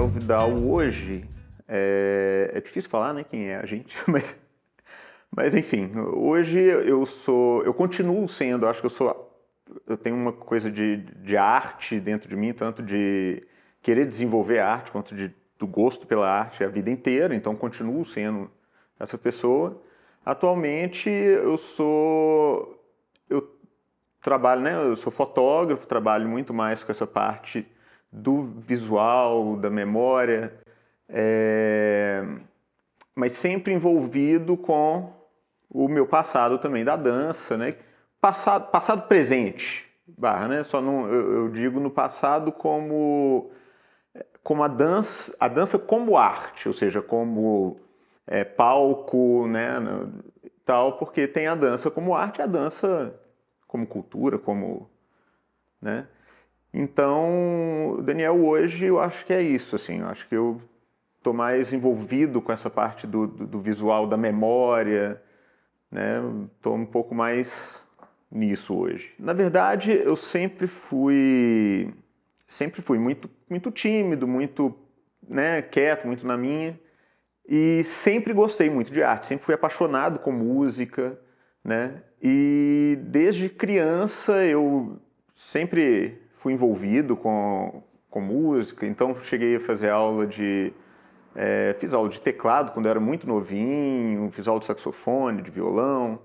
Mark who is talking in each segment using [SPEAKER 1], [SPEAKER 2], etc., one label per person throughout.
[SPEAKER 1] Daniel Vidal hoje, é difícil falar, né, quem é a gente, mas enfim, hoje eu continuo sendo, acho que eu tenho uma coisa de arte dentro de mim, tanto de querer desenvolver arte, quanto do gosto pela arte a vida inteira, então continuo sendo essa pessoa. Atualmente eu trabalho, né, eu sou fotógrafo, trabalho muito mais com essa parte do visual, da memória, mas sempre envolvido com o meu passado também da dança, né? Passado presente, né? Só não, eu digo no passado como a dança como arte, ou seja, como palco, né? Tal, porque tem a dança como arte, a dança como cultura, como, né? Então, Daniel, hoje eu acho que é isso, assim, eu acho que eu estou mais envolvido com essa parte do visual, da memória, né? Estou um pouco mais nisso hoje. Na verdade, eu sempre fui muito tímido, muito, né, quieto, muito na minha, e sempre gostei muito de arte, sempre fui apaixonado com música, né? E desde criança eu sempre fui envolvido com música, então cheguei a fazer aula fiz aula de teclado quando eu era muito novinho, fiz aula de saxofone, de violão.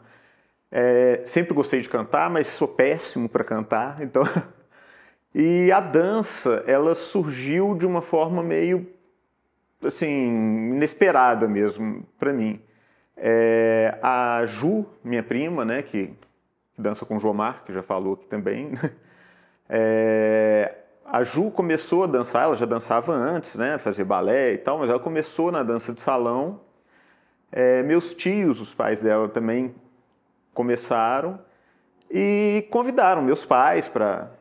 [SPEAKER 1] Sempre gostei de cantar, mas sou péssimo para cantar, então. E a dança, ela surgiu de uma forma meio, assim, inesperada mesmo para mim. A Ju, minha prima, né, que dança com o Jomar, que já falou aqui também. A Ju começou a dançar, ela já dançava antes, né, fazer balé e tal, mas ela começou na dança de salão. Meus tios, os pais dela também começaram e convidaram meus pais para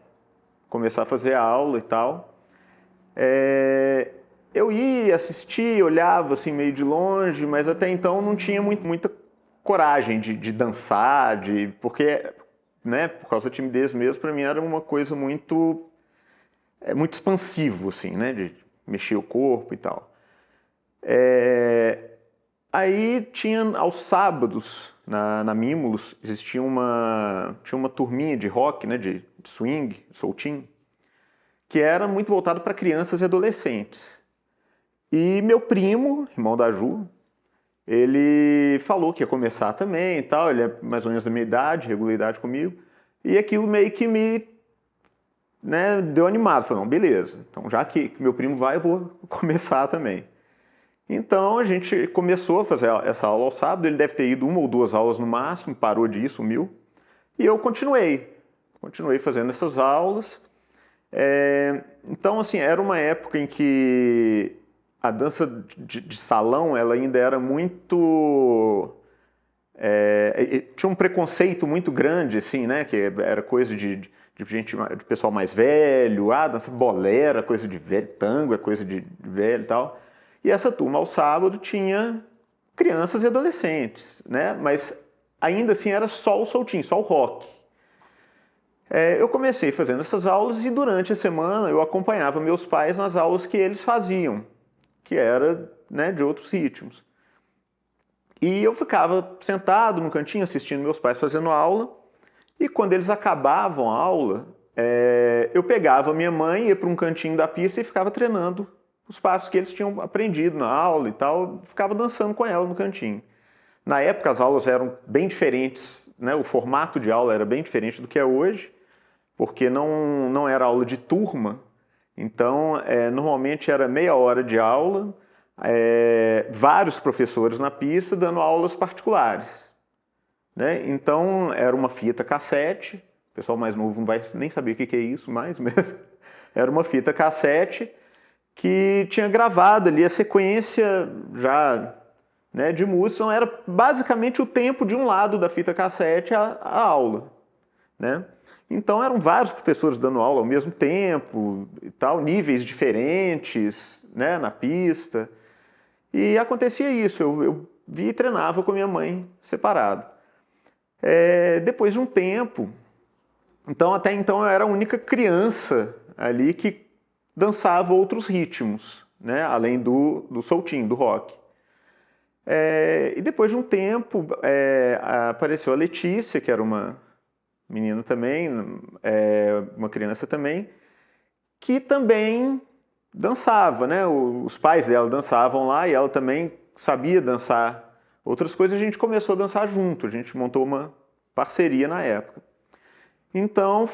[SPEAKER 1] começar a fazer aula e tal. Eu ia assistir, olhava assim meio de longe, mas até então não tinha muita coragem de dançar, porque, né, por causa da timidez mesmo, para mim era uma coisa muito expansivo, assim, né, de mexer o corpo e tal. Aí tinha aos sábados na Mimulus existia tinha uma turminha de rock, né, de swing, soltinho, que era muito voltado para crianças e adolescentes. E meu primo, irmão da Ju, ele falou que ia começar também e tal, ele é mais ou menos da minha idade, regular idade comigo, e aquilo meio que me, né, deu animado, falei, não, beleza, então já que meu primo vai, eu vou começar também. Então a gente começou a fazer essa aula ao sábado, ele deve ter ido uma ou duas aulas no máximo, parou de ir, sumiu, e eu continuei fazendo essas aulas. Então, assim, era uma época em que a dança de salão ela ainda era muito... tinha um preconceito muito grande, assim, né? Que era coisa de pessoal mais velho, dança bolera, coisa de velho, tango é coisa de velho e tal. E essa turma, ao sábado, tinha crianças e adolescentes, né? Mas ainda assim era só o soltinho, só o rock. Eu comecei fazendo essas aulas e durante a semana eu acompanhava meus pais nas aulas que eles faziam, que era, né, de outros ritmos. E eu ficava sentado no cantinho assistindo meus pais fazendo aula, e quando eles acabavam a aula, eu pegava minha mãe, ia para um cantinho da pista e ficava treinando os passos que eles tinham aprendido na aula e tal, ficava dançando com ela no cantinho. Na época as aulas eram bem diferentes, né? O formato de aula era bem diferente do que é hoje, porque não era aula de turma, então normalmente era meia hora de aula, vários professores na pista dando aulas particulares, né? Então era uma fita cassete, o pessoal mais novo não vai nem saber o que é isso mais mesmo, era uma fita cassete que tinha gravado ali a sequência já, né, de música, então era basicamente o tempo de um lado da fita cassete a aula, né? Então eram vários professores dando aula ao mesmo tempo e tal, níveis diferentes, né, na pista. E acontecia isso, eu via e treinava com a minha mãe separado. Depois de um tempo, então até então eu era a única criança ali que dançava outros ritmos, né? Além do soltinho, do rock. E depois de um tempo, apareceu a Letícia, que era uma menina também, uma criança também, que também dançava, né? Os pais dela dançavam lá e ela também sabia dançar outras coisas. A gente começou a dançar junto, a gente montou uma parceria na época. Então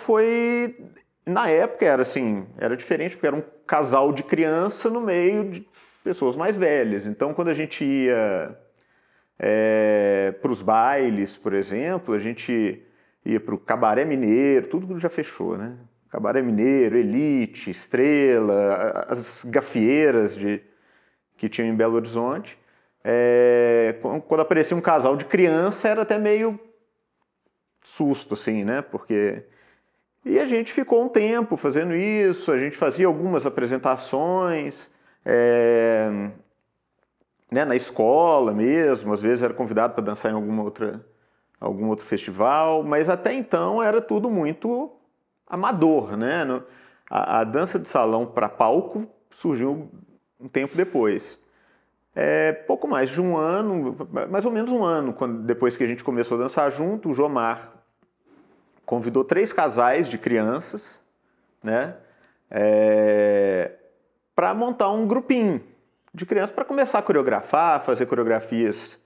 [SPEAKER 1] na época era assim, era diferente porque era um casal de criança no meio de pessoas mais velhas. Então quando a gente ia para os bailes, por exemplo, a gente ia para o Cabaré Mineiro, tudo já fechou, né? Cabaré Mineiro, Elite, Estrela, as gafieiras que tinham em Belo Horizonte. Quando aparecia um casal de criança, era até meio susto, assim, né? E a gente ficou um tempo fazendo isso, a gente fazia algumas apresentações, né, na escola mesmo, às vezes era convidado para dançar em algum outro festival, mas até então era tudo muito amador, né? A dança de salão para palco surgiu um tempo depois. Pouco mais de um ano, mais ou menos um ano, depois que a gente começou a dançar junto, o Jomar convidou 3 casais de crianças, né, para montar um grupinho de crianças para começar a coreografar, fazer coreografias,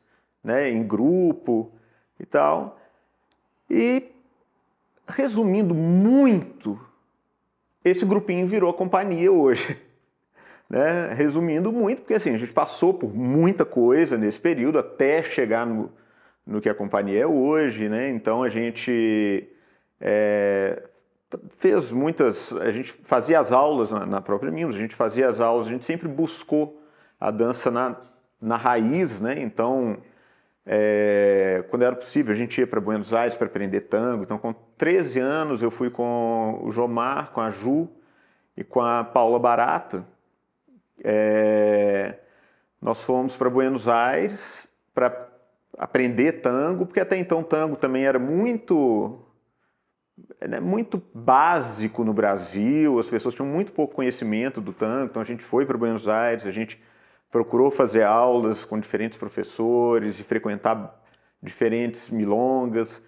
[SPEAKER 1] né, em grupo e tal. E, resumindo muito, esse grupinho virou a companhia hoje. Né? Resumindo muito, porque assim, a gente passou por muita coisa nesse período até chegar no que a companhia é hoje, né? Então a gente fez muitas. A gente fazia as aulas na própria Mimos, a gente fazia as aulas, a gente sempre buscou a dança na raiz, né? Então, quando era possível, a gente ia para Buenos Aires para aprender tango. Então, com 13 anos, eu fui com o Jomar, com a Ju e com a Paula Barata. Nós fomos para Buenos Aires para aprender tango, porque até então tango também era muito básico no Brasil, as pessoas tinham muito pouco conhecimento do tango, então a gente foi para Buenos Aires, a gente procurou fazer aulas com diferentes professores e frequentar diferentes milongas,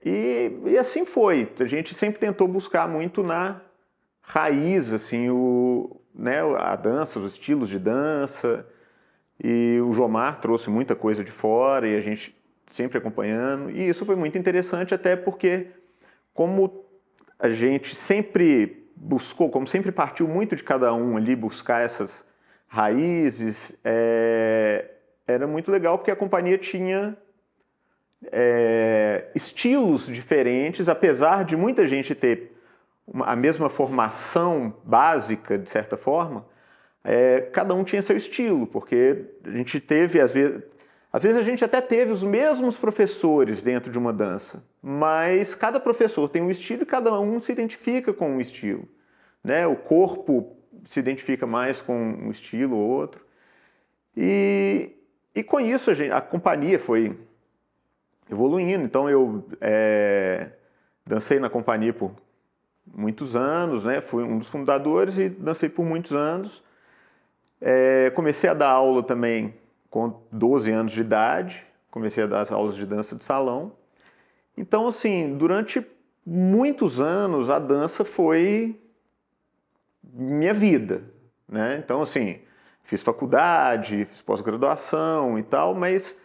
[SPEAKER 1] e assim foi. A gente sempre tentou buscar muito na raiz, assim, né, a dança, os estilos de dança, e o Jomar trouxe muita coisa de fora e a gente sempre acompanhando, e isso foi muito interessante até porque como a gente sempre buscou, como sempre partiu muito de cada um ali buscar essas raízes, era muito legal porque a companhia tinha estilos diferentes, apesar de muita gente ter a mesma formação básica, de certa forma, cada um tinha seu estilo, porque a gente teve, às vezes a gente até teve os mesmos professores dentro de uma dança, mas cada professor tem um estilo e cada um se identifica com um estilo, né? O corpo se identifica mais com um estilo ou outro. E com isso a companhia foi evoluindo. Então eu dancei na companhia por muitos anos, né? Fui um dos fundadores e dancei por muitos anos. Comecei a dar aula também com 12 anos de idade, comecei a dar as aulas de dança de salão. Então, assim, durante muitos anos a dança foi minha vida, né? Então, assim, fiz faculdade, fiz pós-graduação e tal, mas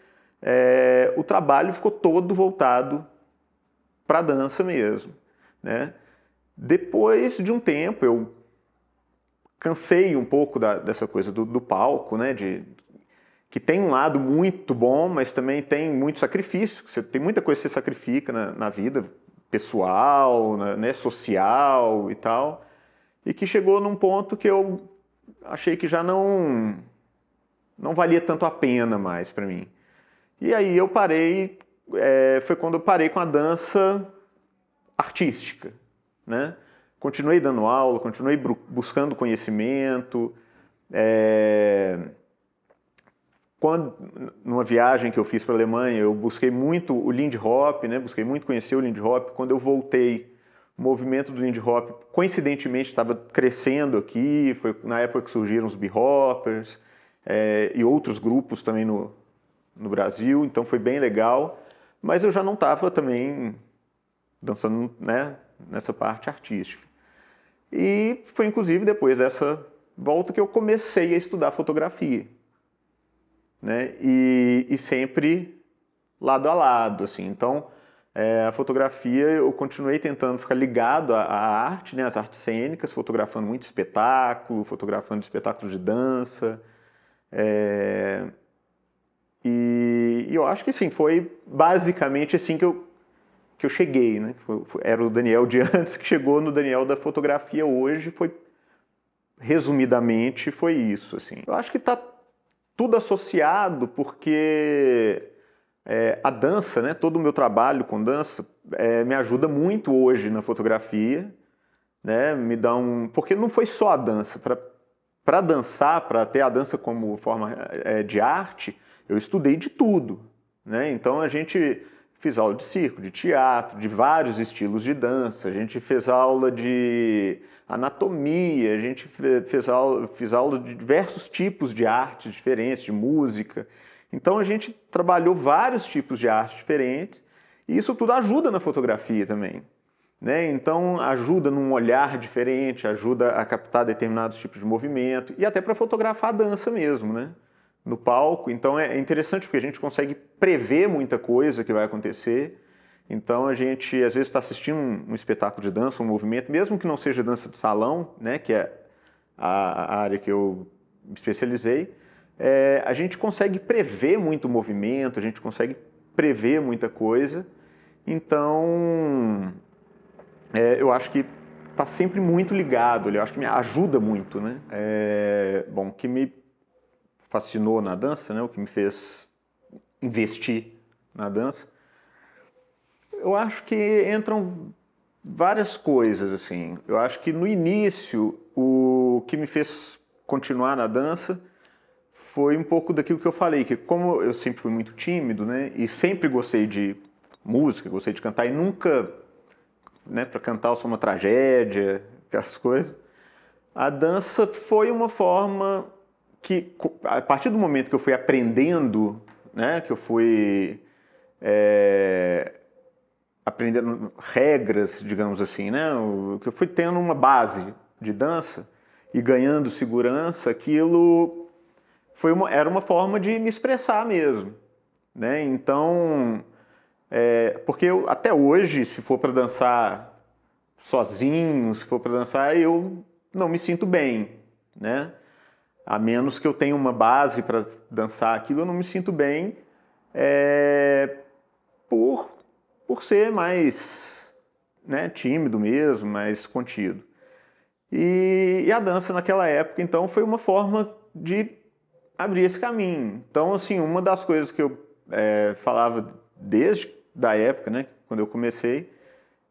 [SPEAKER 1] o trabalho ficou todo voltado para a dança mesmo, né? Depois de um tempo, eu cansei um pouco dessa coisa do palco, né? Que tem um lado muito bom, mas também tem muito sacrifício. Tem muita coisa que você sacrifica na vida pessoal, né, social e tal. E que chegou num ponto que eu achei que já não valia tanto a pena mais para mim. E aí eu parei, foi quando eu parei com a dança artística, né? Continuei dando aula, continuei buscando conhecimento. Numa viagem que eu fiz para a Alemanha, eu busquei muito o Lindy Hop, né? Busquei muito conhecer o Lindy Hop. Quando eu voltei, O movimento do Lindy Hop, coincidentemente, estava crescendo aqui, foi na época que surgiram os Bee-Hoppers e outros grupos também no Brasil, então foi bem legal, mas eu já não estava também dançando, né, nessa parte artística. E foi inclusive depois dessa volta que eu comecei a estudar fotografia, né, e sempre lado a lado, assim. Então, a fotografia, eu continuei tentando ficar ligado à arte, né, às artes cênicas, fotografando muito espetáculo, fotografando espetáculos de dança. E eu acho que sim, foi basicamente assim que eu cheguei, né? Era o Daniel de antes que chegou no Daniel da fotografia hoje, resumidamente, foi isso, assim. Eu acho que está tudo associado porque a dança, né, todo o meu trabalho com dança me ajuda muito hoje na fotografia, né, porque não foi só a dança. Para dançar, para ter a dança como forma de arte, eu estudei de tudo, né? Então a gente fez aula de circo, de teatro, de vários estilos de dança, a gente fez aula de anatomia, a gente fez aula de diversos tipos de arte diferentes, de música. Então a gente trabalhou vários tipos de arte diferentes e isso tudo ajuda na fotografia também, né? Então ajuda num olhar diferente, ajuda a captar determinados tipos de movimento e até para fotografar a dança mesmo, né? No palco. Então é interessante porque a gente consegue prever muita coisa que vai acontecer. Então a gente às vezes está assistindo um espetáculo de dança, um movimento, mesmo que não seja dança de salão, né? Que é a área que eu me especializei. A gente consegue prever muito movimento, a gente consegue prever muita coisa. Então, eu acho que está sempre muito ligado, eu acho que me ajuda muito, né? Bom, o que me fascinou na dança, né? O que me fez investir na dança, eu acho que entram várias coisas, assim. Eu acho que no início, o que me fez continuar na dança foi um pouco daquilo que eu falei, que como eu sempre fui muito tímido, né, e sempre gostei de música, gostei de cantar, e nunca, né, para cantar eu sou uma tragédia, aquelas coisas, a dança foi uma forma que, a partir do momento que eu fui aprendendo, né, que eu fui aprendendo regras, digamos assim, né, que eu fui tendo uma base de dança e ganhando segurança, aquilo era uma forma de me expressar mesmo, né? Então, porque até hoje, se for para dançar sozinho, se for para dançar, eu não me sinto bem, né? A menos que eu tenha uma base para dançar aquilo, eu não me sinto bem por ser mais, né, tímido mesmo, mais contido. E a dança naquela época, então, foi uma forma de abrir esse caminho. Então, assim, uma das coisas que eu falava desde da época, né, quando eu comecei,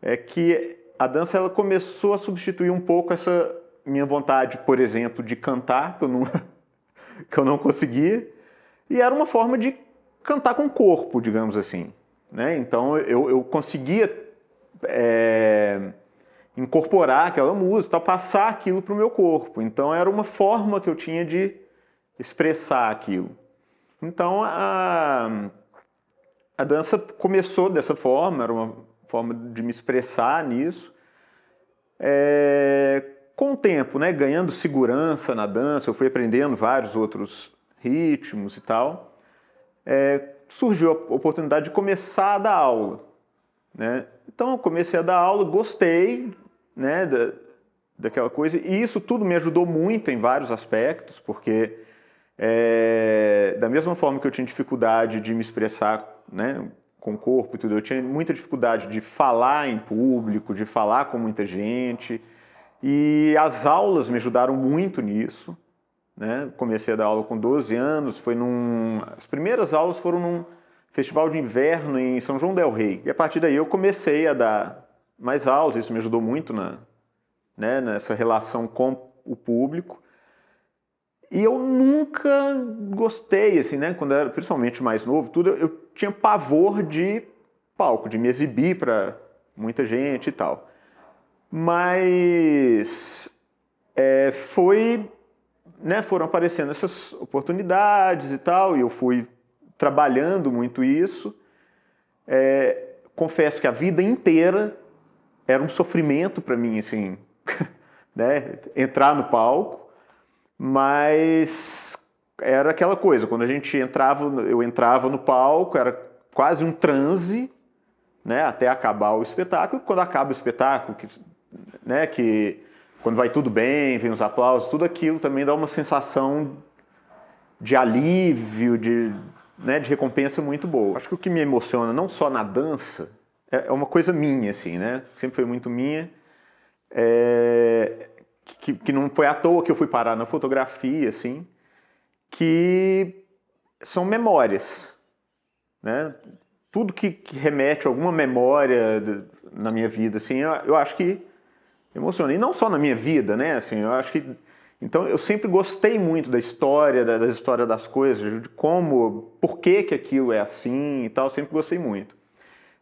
[SPEAKER 1] é que a dança ela começou a substituir um pouco essa minha vontade, por exemplo, de cantar, que eu não conseguia, e era uma forma de cantar com o corpo, digamos assim, né? Então eu conseguia incorporar aquela música, passar aquilo para o meu corpo. Então era uma forma que eu tinha de expressar aquilo. Então a dança começou dessa forma, era uma forma de me expressar nisso. Com o tempo, né, ganhando segurança na dança, eu fui aprendendo vários outros ritmos e tal, surgiu a oportunidade de começar a dar aula, né? Então eu comecei a dar aula, gostei, né, daquela coisa, e isso tudo me ajudou muito em vários aspectos, porque da mesma forma que eu tinha dificuldade de me expressar, né, com o corpo e tudo, eu tinha muita dificuldade de falar em público, de falar com muita gente, e as aulas me ajudaram muito nisso, né? Comecei a dar aula com 12 anos, as primeiras aulas foram num festival de inverno em São João del Rei, e a partir daí eu comecei a dar mais aulas, isso me ajudou muito né, nessa relação com o público. E eu nunca gostei, assim, né? Quando eu era principalmente mais novo, eu tinha pavor de palco, de me exibir para muita gente e tal. Mas foram aparecendo essas oportunidades e tal, e eu fui trabalhando muito isso. Confesso que a vida inteira era um sofrimento para mim, assim, né? Entrar no palco, mas era aquela coisa, quando eu entrava no palco, era quase um transe, né? Até acabar o espetáculo. Quando acaba o espetáculo, que quando vai tudo bem, vem os aplausos, tudo aquilo também dá uma sensação de alívio, de recompensa muito boa. Acho que o que me emociona, não só na dança, é uma coisa minha, assim, né? Sempre foi muito minha. Que não foi à toa que eu fui parar na fotografia, assim, que são memórias, né? Tudo que remete a alguma memória na minha vida, assim, eu acho que emociona. E não só na minha vida, né? Assim, eu acho que... Então, eu sempre gostei muito da história, da história das coisas, de como, por que aquilo é assim e tal, sempre gostei muito.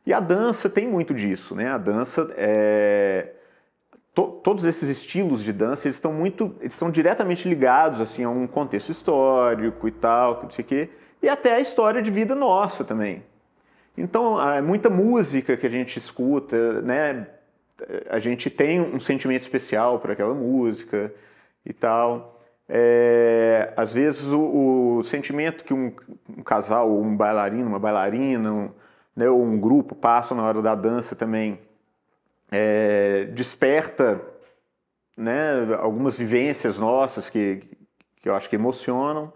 [SPEAKER 1] E a dança tem muito disso, né? A dança todos esses estilos de dança, eles estão diretamente ligados, assim, a um contexto histórico e tal, não sei o quê, e até a história de vida nossa também. Então, muita música que a gente escuta, né? A gente tem um sentimento especial por aquela música e tal. Às vezes o sentimento que um casal, ou um bailarino, uma bailarina, né, ou um grupo passa na hora da dança também desperta, né, algumas vivências nossas que eu acho que emocionam.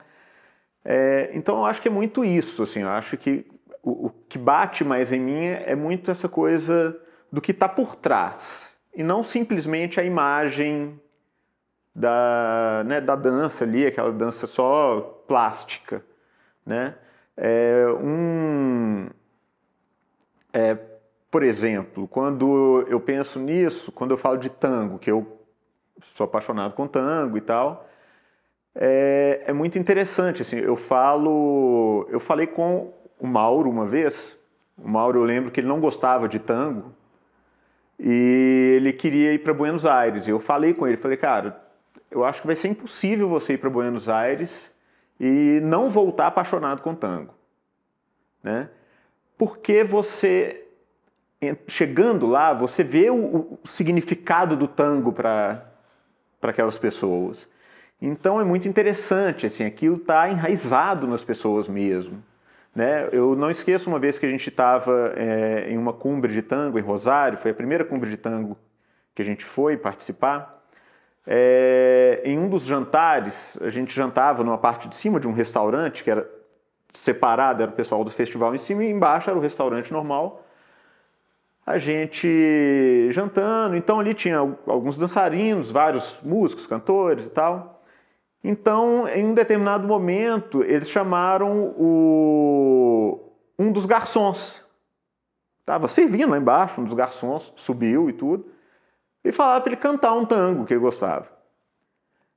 [SPEAKER 1] Então eu acho que é muito isso, assim, eu acho que o que bate mais em mim é muito essa coisa do que está por trás, e não simplesmente a imagem da dança ali, aquela dança só plástica, né? Por exemplo, quando eu penso nisso, quando eu falo de tango, que eu sou apaixonado com tango e tal, é muito interessante, assim, eu falei com o Mauro uma vez. O Mauro, eu lembro que ele não gostava de tango e ele queria ir para Buenos Aires. E eu falei com ele, falei, cara, eu acho que vai ser impossível você ir para Buenos Aires e não voltar apaixonado com tango, né? Porque você, chegando lá, você vê o significado do tango para aquelas pessoas. Então é muito interessante, assim, aquilo está enraizado nas pessoas mesmo, né? Eu não esqueço uma vez que a gente estava em uma cumbre de tango em Rosário, foi a primeira cumbre de tango que a gente foi participar. Em um dos jantares, a gente jantava numa parte de cima de um restaurante que era separado, era o pessoal do festival em cima, e embaixo era o restaurante normal. A gente jantando, então ali tinha alguns dançarinos, vários músicos, cantores e tal. Então, em um determinado momento, eles chamaram um dos garçons. Estava servindo lá embaixo, um dos garçons subiu e tudo, e falaram para ele cantar um tango que ele gostava.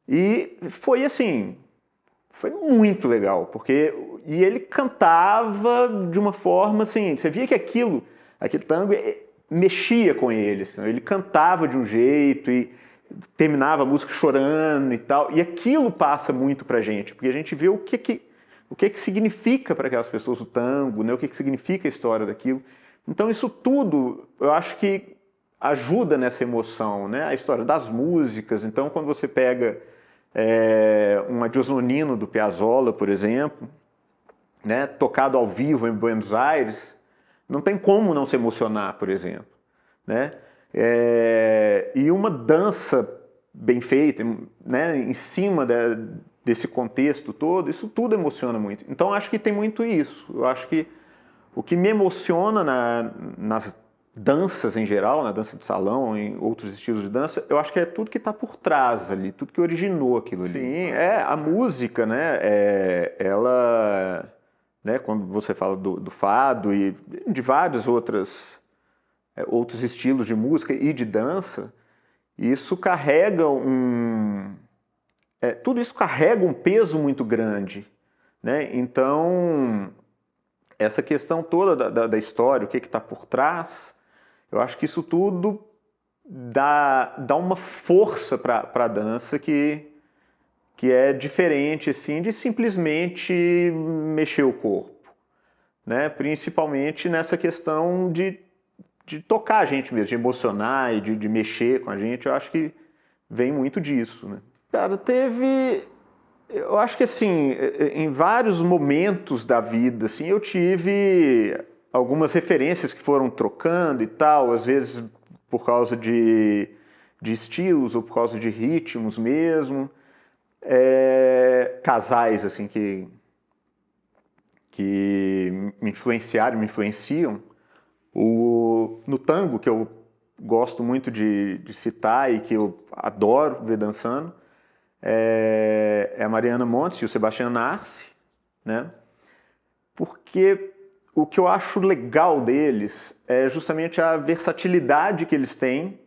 [SPEAKER 1] E foi assim, foi muito legal, e ele cantava de uma forma assim, você via que aquele tango mexia com ele, assim, ele cantava de um jeito e terminava a música chorando e tal, e aquilo passa muito pra gente, porque a gente vê o que significa para aquelas pessoas o tango, né? O que significa a história daquilo. Então isso tudo, eu acho que ajuda nessa emoção, né? A história das músicas. Então quando você pega um Adilson Nino do Piazzolla, por exemplo, né? Tocado ao vivo em Buenos Aires, não tem como não se emocionar, por exemplo, né? E uma dança bem feita, né, em cima desse contexto todo, isso tudo emociona muito. Então acho que tem muito isso. Eu acho que o que me emociona nas danças em geral, na dança de salão, em outros estilos de dança, eu acho que é tudo que está por trás ali, tudo que originou aquilo ali. Sim, a música, né, ela, né, quando você fala do fado e de vários outros estilos de música e de dança, isso carrega tudo isso carrega um peso muito grande, né? Então, essa questão toda da história, o que está por trás, eu acho que isso tudo dá uma força para a dança que é diferente assim, de simplesmente mexer o corpo, né? Principalmente nessa questão de tocar a gente mesmo, de emocionar e de mexer com a gente. Eu acho que vem muito disso, né? Cara, eu acho que assim, em vários momentos da vida, assim, eu tive algumas referências que foram trocando e tal, às vezes por causa de estilos ou por causa de ritmos mesmo. Casais assim que me influenciaram, me influenciam. No tango, que eu gosto muito de citar e que eu adoro ver dançando, é a Mariana Montes e o Sebastião Narci, né? Porque o que eu acho legal deles é justamente a versatilidade que eles têm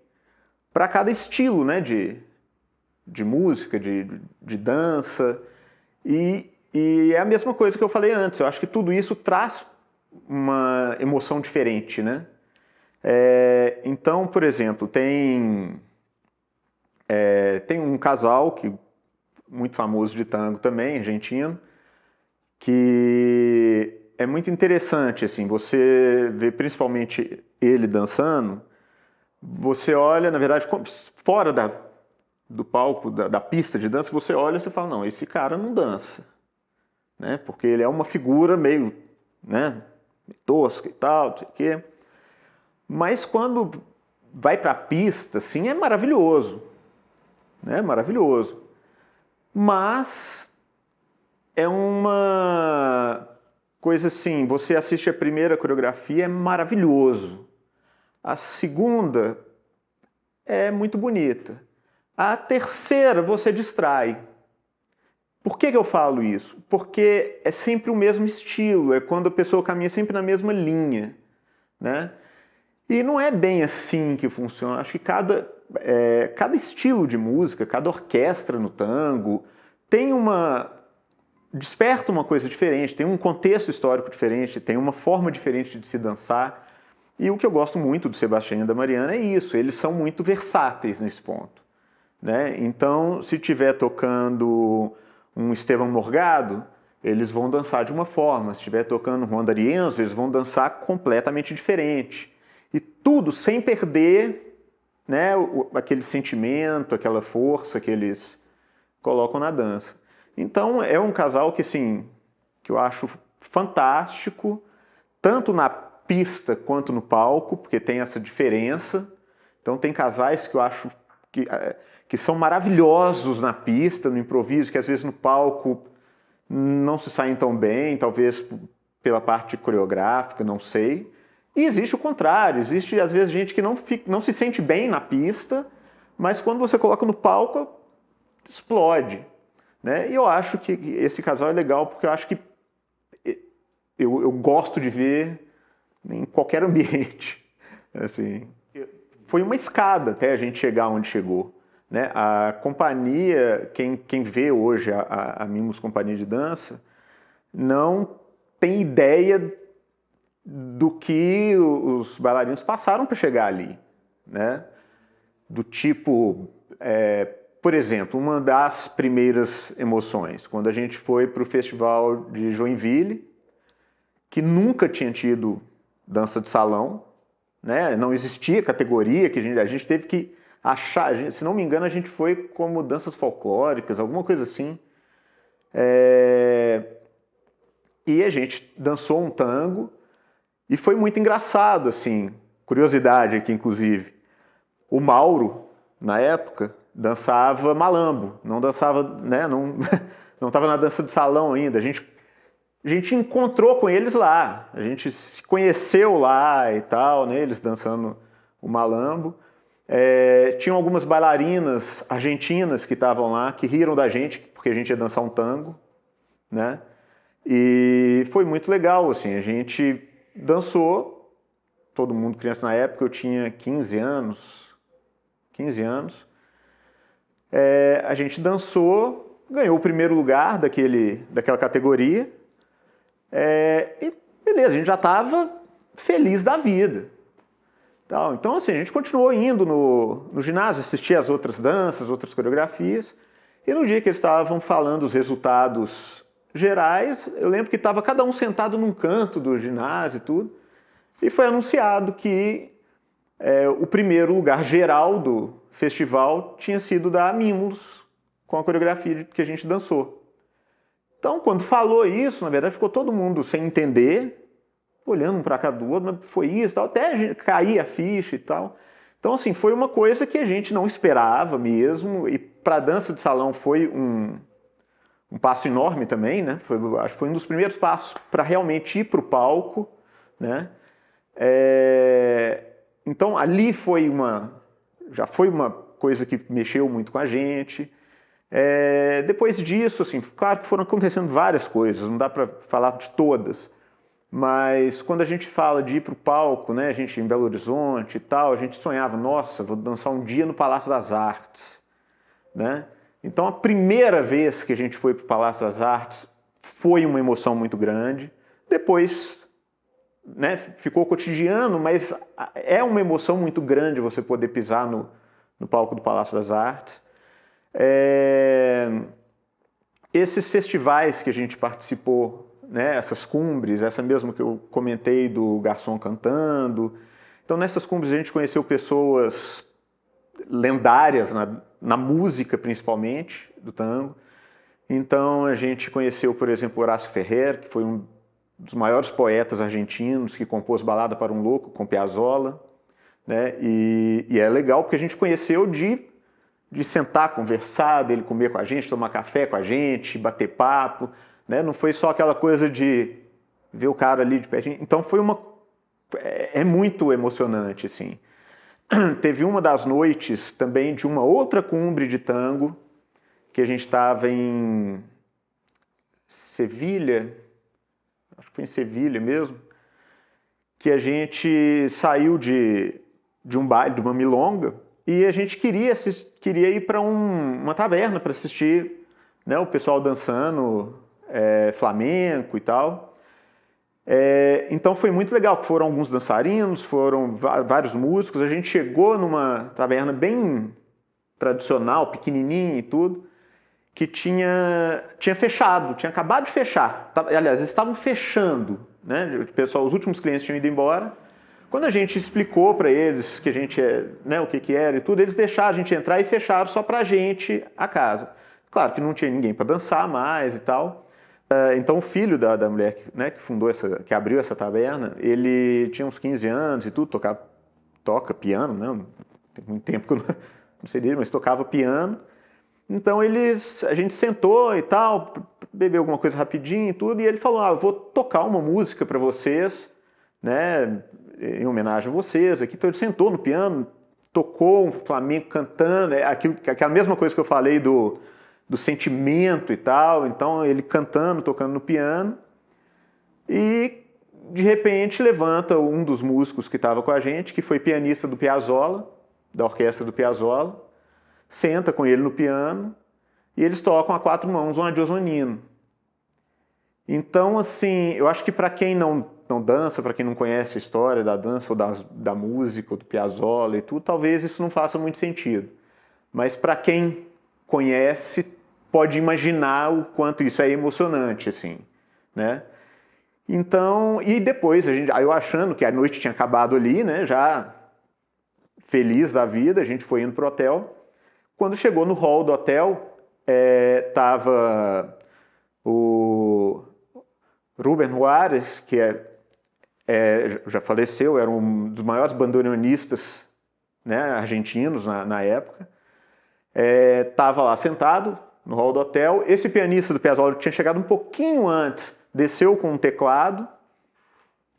[SPEAKER 1] para cada estilo, né? De música, de dança. E é a mesma coisa que eu falei antes. Eu acho que tudo isso traz uma emoção diferente, né? Então, por exemplo, tem um casal muito famoso de tango também, argentino, que é muito interessante, assim, você vê principalmente ele dançando, você olha, na verdade, fora do palco, da pista de dança, você olha e você fala, não, esse cara não dança, né? Porque ele é uma figura meio, né, tosca e tal, não sei o quê. Mas quando vai para a pista, assim, é maravilhoso, né? Maravilhoso. Mas é uma coisa assim, você assiste a primeira coreografia, é maravilhoso. A segunda é muito bonita. A terceira você distrai. Por que eu falo isso? Porque é sempre o mesmo estilo, é quando a pessoa caminha sempre na mesma linha, né? E não é bem assim que funciona. Acho que cada estilo de música, cada orquestra no tango desperta uma coisa diferente, tem um contexto histórico diferente, tem uma forma diferente de se dançar. E o que eu gosto muito do Sebastião e da Mariana é isso, eles são muito versáteis nesse ponto, né? Então, se estiver tocando um Esteban Morgado, eles vão dançar de uma forma. Se estiver tocando um Juan D'Arienzo, eles vão dançar completamente diferente. E tudo sem perder, né, aquele sentimento, aquela força que eles colocam na dança. Então é um casal que, assim, que eu acho fantástico, tanto na pista quanto no palco, porque tem essa diferença. Então tem casais que eu acho que são maravilhosos na pista, no improviso, que às vezes no palco não se saem tão bem, talvez pela parte coreográfica, não sei. E existe o contrário, existe às vezes gente que não se sente bem na pista, mas quando você coloca no palco, explode, né? E eu acho que esse casal é legal porque eu acho que eu gosto de ver em qualquer ambiente. Assim, foi uma escada até a gente chegar onde chegou, né? A companhia, quem vê hoje a Mimos Companhia de Dança, não tem ideia do que os bailarinos passaram para chegar ali, né? Do tipo, por exemplo, uma das primeiras emoções, quando a gente foi para o festival de Joinville, que nunca tinha tido dança de salão, né? Não existia categoria, que a gente teve que achar, se não me engano, a gente foi como danças folclóricas, alguma coisa assim. E a gente dançou um tango, e foi muito engraçado, assim, curiosidade aqui, inclusive. O Mauro, na época, dançava malambo, não dançava, né, não estava na dança de salão ainda. A gente encontrou com eles lá, a gente se conheceu lá e tal, né, eles dançando o malambo. Tinham algumas bailarinas argentinas que estavam lá, que riram da gente, porque a gente ia dançar um tango, né? E foi muito legal, assim, a gente dançou, todo mundo criança na época, eu tinha 15 anos, a gente dançou, ganhou o primeiro lugar daquela categoria, e beleza, a gente já estava feliz da vida. Tal. Então, assim, a gente continuou indo no ginásio, assistia as outras danças, outras coreografias, e no dia que eles estavam falando os resultados gerais, eu lembro que estava cada um sentado num canto do ginásio e tudo, e foi anunciado que o primeiro lugar geral do festival tinha sido da Mimulus, com a coreografia que a gente dançou. Então, quando falou isso, na verdade, ficou todo mundo sem entender, olhando um para cá do outro, mas foi isso, tal, até cair a ficha e tal. Então, assim, foi uma coisa que a gente não esperava mesmo, e para a dança de salão foi um passo enorme também, né? Acho que foi um dos primeiros passos para realmente ir para o palco, né? Então, ali já foi uma coisa que mexeu muito com a gente. Depois disso, assim, claro que foram acontecendo várias coisas, não dá para falar de todas, mas quando a gente fala de ir para o palco, né, a gente em Belo Horizonte e tal, a gente sonhava, nossa, vou dançar um dia no Palácio das Artes, né? Então a primeira vez que a gente foi para o Palácio das Artes foi uma emoção muito grande, depois, né, ficou cotidiano, mas é uma emoção muito grande você poder pisar no palco do Palácio das Artes. Esses festivais que a gente participou, né, essas cumbres, essa mesmo que eu comentei do garçom cantando. Então, nessas cumbres a gente conheceu pessoas lendárias na música, principalmente, do tango. Então, a gente conheceu, por exemplo, Horácio Ferrer, que foi um dos maiores poetas argentinos, que compôs Balada para um Louco com Piazzolla, né? E é legal porque a gente conheceu de sentar, conversar, dele comer com a gente, tomar café com a gente, bater papo, né? Não foi só aquela coisa de ver o cara ali de pertinho. Então é muito emocionante, assim. Teve uma das noites também de uma outra cumbre de tango, que a gente estava em Sevilha, acho que foi em Sevilha mesmo, que a gente saiu de um baile, de uma milonga, e a gente queria ir para uma taverna para assistir, né, o pessoal dançando flamenco e tal. Então foi muito legal, porque foram alguns dançarinos, foram vários músicos. A gente chegou numa taverna bem tradicional, pequenininha e tudo, que tinha fechado, tinha acabado de fechar. Aliás, eles estavam fechando, né? O pessoal, os últimos clientes tinham ido embora. Quando a gente explicou para eles que a gente né, o que era e tudo, eles deixaram a gente entrar e fecharam só para a gente a casa. Claro que não tinha ninguém para dançar mais e tal. Então o filho da mulher né, que fundou que abriu essa taverna, ele tinha uns 15 anos e tudo, toca piano, né? Tem muito tempo que eu não sei dele, mas tocava piano. Então a gente sentou e tal, bebeu alguma coisa rapidinho e tudo, e ele falou, eu vou tocar uma música para vocês, né, em homenagem a vocês aqui. Então ele sentou no piano, tocou um flamenco cantando, aquela mesma coisa que eu falei do sentimento e tal. Então ele cantando, tocando no piano, e de repente levanta um dos músicos que estava com a gente, que foi pianista do Piazzolla, da orquestra do Piazzolla, senta com ele no piano e eles tocam a quatro mãos um Addio Nonino. Então, assim, eu acho que para quem não dança, para quem não conhece a história da dança ou da música ou do Piazzolla e tudo, talvez isso não faça muito sentido. Mas para quem conhece, pode imaginar o quanto isso é emocionante, assim, né? Então, e depois, eu achando que a noite tinha acabado ali, né, já feliz da vida, a gente foi indo pro hotel. Quando chegou no hall do hotel, tava o Rubén Juárez, que já faleceu, era um dos maiores bandoneonistas, né, argentinos na época. Tava lá sentado no hall do hotel. Esse pianista do Piazzolla tinha chegado um pouquinho antes, desceu com um teclado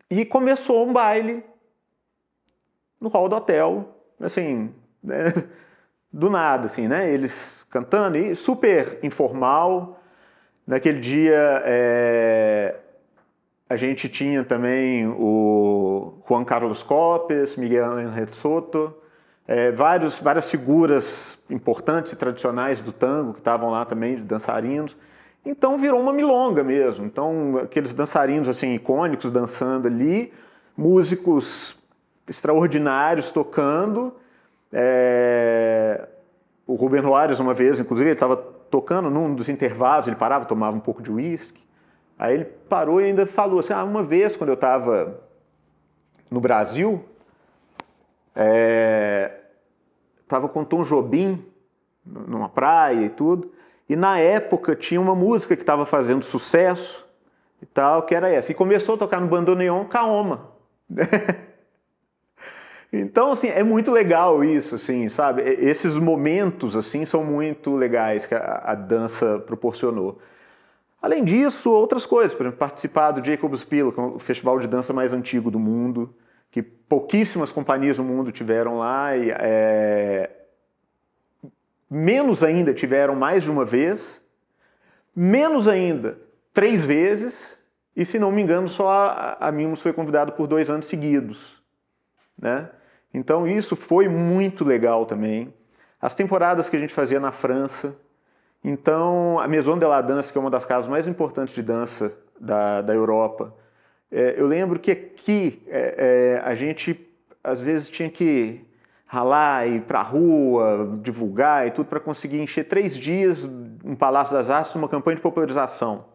[SPEAKER 1] e começou um baile no hall do hotel, assim, né, do nada, assim, né? Eles cantando, e super informal. Naquele dia a gente tinha também o Juan Carlos Copes, Miguel Ángel Soto, várias figuras importantes e tradicionais do tango que estavam lá também, de dançarinos. Então virou uma milonga mesmo. Então aqueles dançarinos assim icônicos dançando ali, músicos extraordinários tocando. O Rubem Juárez, uma vez, inclusive, ele estava tocando num dos intervalos, ele parava, tomava um pouco de uísque. Aí ele parou e ainda falou assim, uma vez, quando eu estava no Brasil, estava com Tom Jobim, numa praia e tudo, e na época tinha uma música que estava fazendo sucesso e tal, que era essa. E começou a tocar no bandoneon Kaoma. Então, assim, é muito legal isso, assim, sabe? Esses momentos, assim, são muito legais que a dança proporcionou. Além disso, outras coisas, por exemplo, participar do Jacobspil, que é o festival de dança mais antigo do mundo, que pouquíssimas companhias no mundo tiveram lá, e menos ainda tiveram mais de uma vez, menos ainda 3 vezes, e se não me engano, só a Mimos foi convidada por 2 anos seguidos, né? Então isso foi muito legal também. As temporadas que a gente fazia na França. Então a Maison de la Danse, que é uma das casas mais importantes de dança da Europa, eu lembro que aqui a gente às vezes tinha que ralar, ir pra rua, divulgar e tudo para conseguir encher 3 dias no Palácio das Artes uma campanha de popularização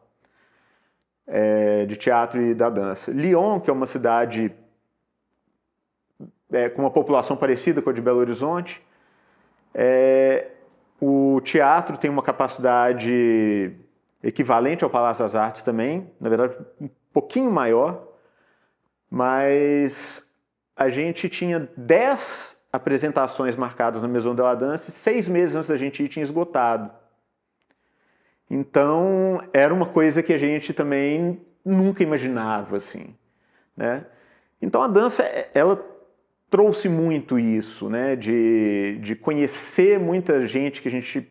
[SPEAKER 1] de teatro e da dança. Lyon, que é uma cidade com uma população parecida com a de Belo Horizonte, o teatro tem uma capacidade equivalente ao Palácio das Artes também, na verdade um pouquinho maior, mas a gente tinha 10 apresentações marcadas na Maison de la Danse, 6 meses antes da gente ir tinha esgotado. Então era uma coisa que a gente também nunca imaginava, assim, né? Então a dança, ela trouxe muito isso, né? De conhecer muita gente que a gente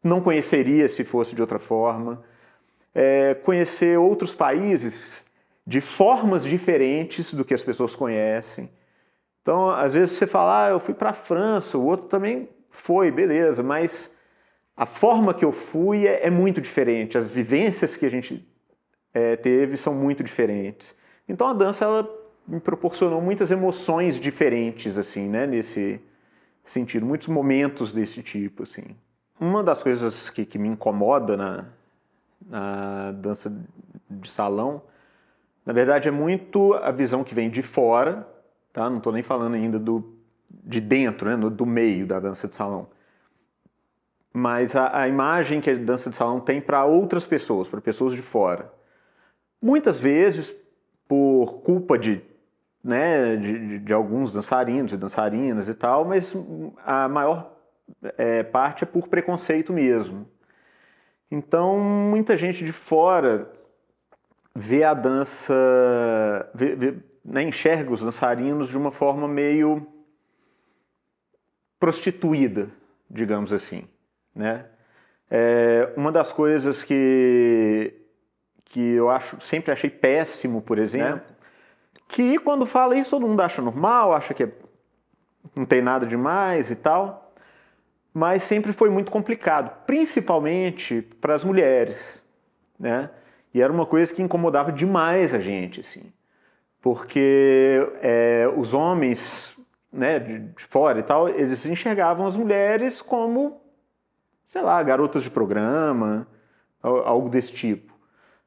[SPEAKER 1] não conheceria se fosse de outra forma, conhecer outros países de formas diferentes do que as pessoas conhecem. Então, às vezes você fala, eu fui para a França, o outro também foi, beleza, mas a forma que eu fui é muito diferente, as vivências que a gente teve são muito diferentes. Então a dança, ela me proporcionou muitas emoções diferentes, assim, né, nesse sentido, muitos momentos desse tipo, assim. Uma das coisas que me incomoda na dança de salão, na verdade, é muito a visão que vem de fora, tá? Não estou nem falando ainda de dentro, né, do meio da dança de salão. Mas a imagem que a dança de salão tem para outras pessoas, para pessoas de fora. Muitas vezes, por culpa de alguns dançarinos e dançarinas e tal, mas a maior parte é por preconceito mesmo. Então, muita gente de fora vê a dança, enxerga os dançarinos de uma forma meio prostituída, digamos assim, né? Uma das coisas que eu sempre achei péssimo, por exemplo, que quando fala isso todo mundo acha normal, acha que não tem nada demais e tal, mas sempre foi muito complicado, principalmente para as mulheres, né? E era uma coisa que incomodava demais a gente, assim, porque os homens, né, de fora e tal, eles enxergavam as mulheres como, sei lá, garotas de programa, algo desse tipo,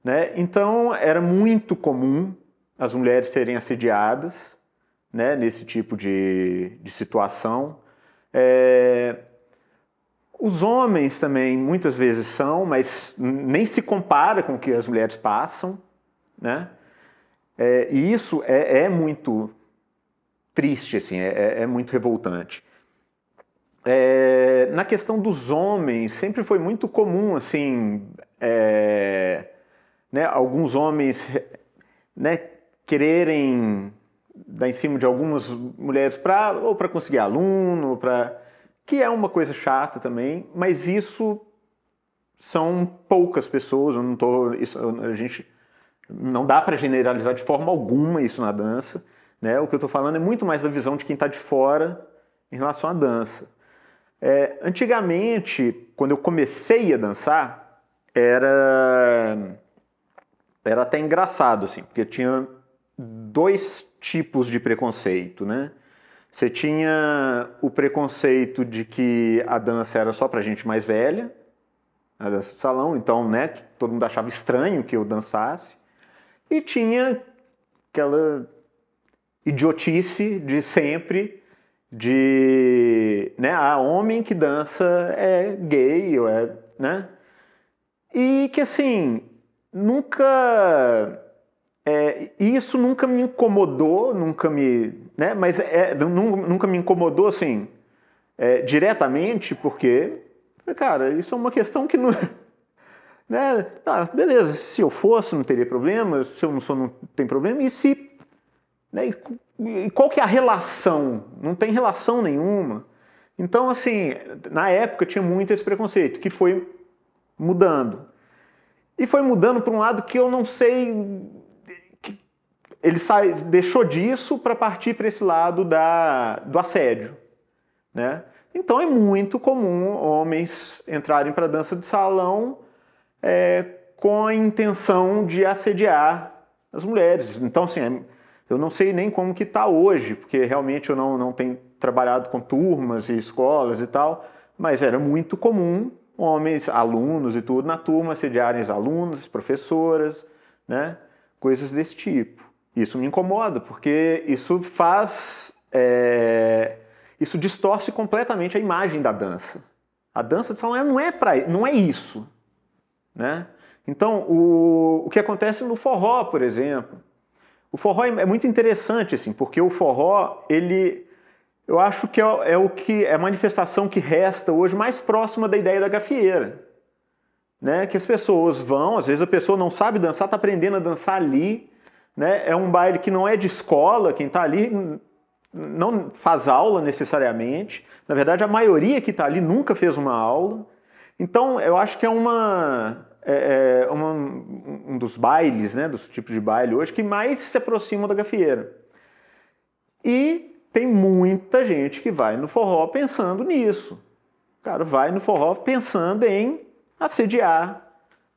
[SPEAKER 1] né? Então era muito comum as mulheres serem assediadas, né, nesse tipo de situação. Os homens também muitas vezes são, mas nem se compara com o que as mulheres passam, né? E isso é muito triste, assim, é muito revoltante. Na questão dos homens, sempre foi muito comum, assim, né, alguns homens, né, quererem dar em cima de algumas mulheres ou para conseguir aluno, que é uma coisa chata também, mas isso são poucas pessoas, a gente não dá para generalizar de forma alguma isso na dança, né? O que eu estou falando é muito mais da visão de quem está de fora em relação à dança. Antigamente, quando eu comecei a dançar, era até engraçado, assim, porque tinha dois tipos de preconceito, né? Você tinha o preconceito de que a dança era só para gente mais velha, a dança de salão, então, né, que todo mundo achava estranho que eu dançasse. E tinha aquela idiotice de sempre, de, né, homem que dança é gay, ou é, né? E que, assim, nunca... isso nunca me incomodou, nunca me... né, mas nunca me incomodou, assim, diretamente, porque, cara, isso é uma questão que não... né, beleza, se eu fosse não teria problema, se eu não sou não tem problema, e se... né, e qual que é a relação? Não tem relação nenhuma. Então, assim, na época tinha muito esse preconceito, que foi mudando. E foi mudando para um lado que eu não sei... ele deixou disso para partir para esse lado do assédio, né? Então é muito comum homens entrarem para a dança de salão com a intenção de assediar as mulheres. Então, assim, eu não sei nem como que está hoje, porque realmente eu não tenho trabalhado com turmas e escolas e tal, mas era muito comum homens, alunos e tudo, na turma assediarem as alunas, professoras, né? Coisas desse tipo. Isso me incomoda, porque isso faz... isso distorce completamente a imagem da dança. A dança de salão não é isso, né? Então, o que acontece no forró, por exemplo. O forró é muito interessante, assim, porque o forró, eu acho que é a manifestação que resta hoje mais próxima da ideia da gafieira, né? Que as pessoas vão, às vezes a pessoa não sabe dançar, está aprendendo a dançar ali, né? É um baile que não é de escola, quem está ali não faz aula necessariamente. Na verdade, a maioria que está ali nunca fez uma aula. Então, eu acho que é um dos bailes, né, dos tipos de baile hoje, que mais se aproximam da gafieira. E tem muita gente que vai no forró pensando nisso. O cara vai no forró pensando em assediar,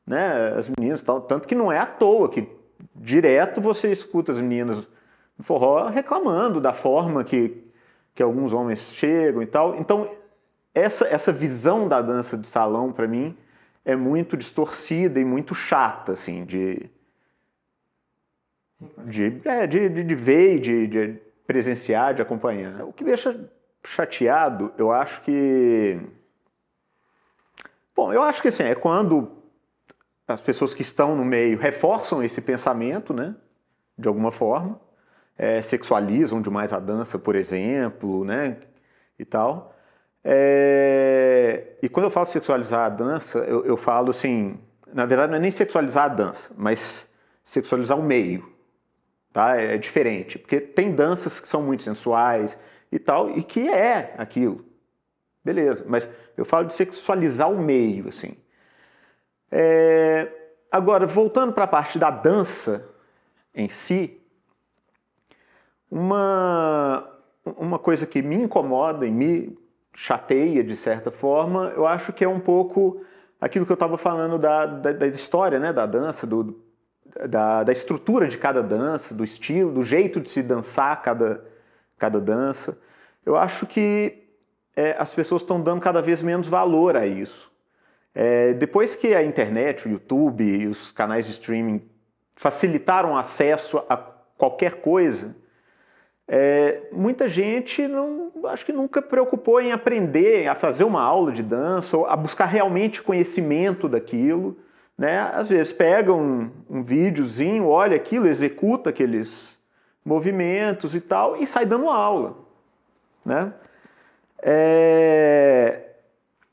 [SPEAKER 1] né, as meninas, tal. Tanto que não é à toa que direto você escuta as meninas no forró reclamando da forma que alguns homens chegam e tal. Então, essa visão da dança de salão, para mim, é muito distorcida e muito chata, assim, de ver e de presenciar, de acompanhar. O que deixa chateado, eu acho que... Bom, eu acho que assim, é quando as pessoas que estão no meio reforçam esse pensamento, né, de alguma forma, sexualizam demais a dança, por exemplo, né, e tal. E quando eu falo sexualizar a dança, eu falo assim, na verdade não é nem sexualizar a dança, mas sexualizar o meio, tá? É diferente, porque tem danças que são muito sensuais e tal, e que é aquilo, beleza, mas eu falo de sexualizar o meio, assim. Agora, voltando para a parte da dança em si, uma coisa que me incomoda e me chateia de certa forma, eu acho que é um pouco aquilo que eu estava falando da história, né, da dança, da estrutura de cada dança, do estilo, do jeito de se dançar cada dança. Eu acho que as pessoas estão dando cada vez menos valor a isso. Depois que a internet, o YouTube e os canais de streaming facilitaram o acesso a qualquer coisa, muita gente acho que nunca preocupou em aprender a fazer uma aula de dança ou a buscar realmente conhecimento daquilo, né? Às vezes pega um videozinho, olha aquilo, executa aqueles movimentos e tal e sai dando aula, né?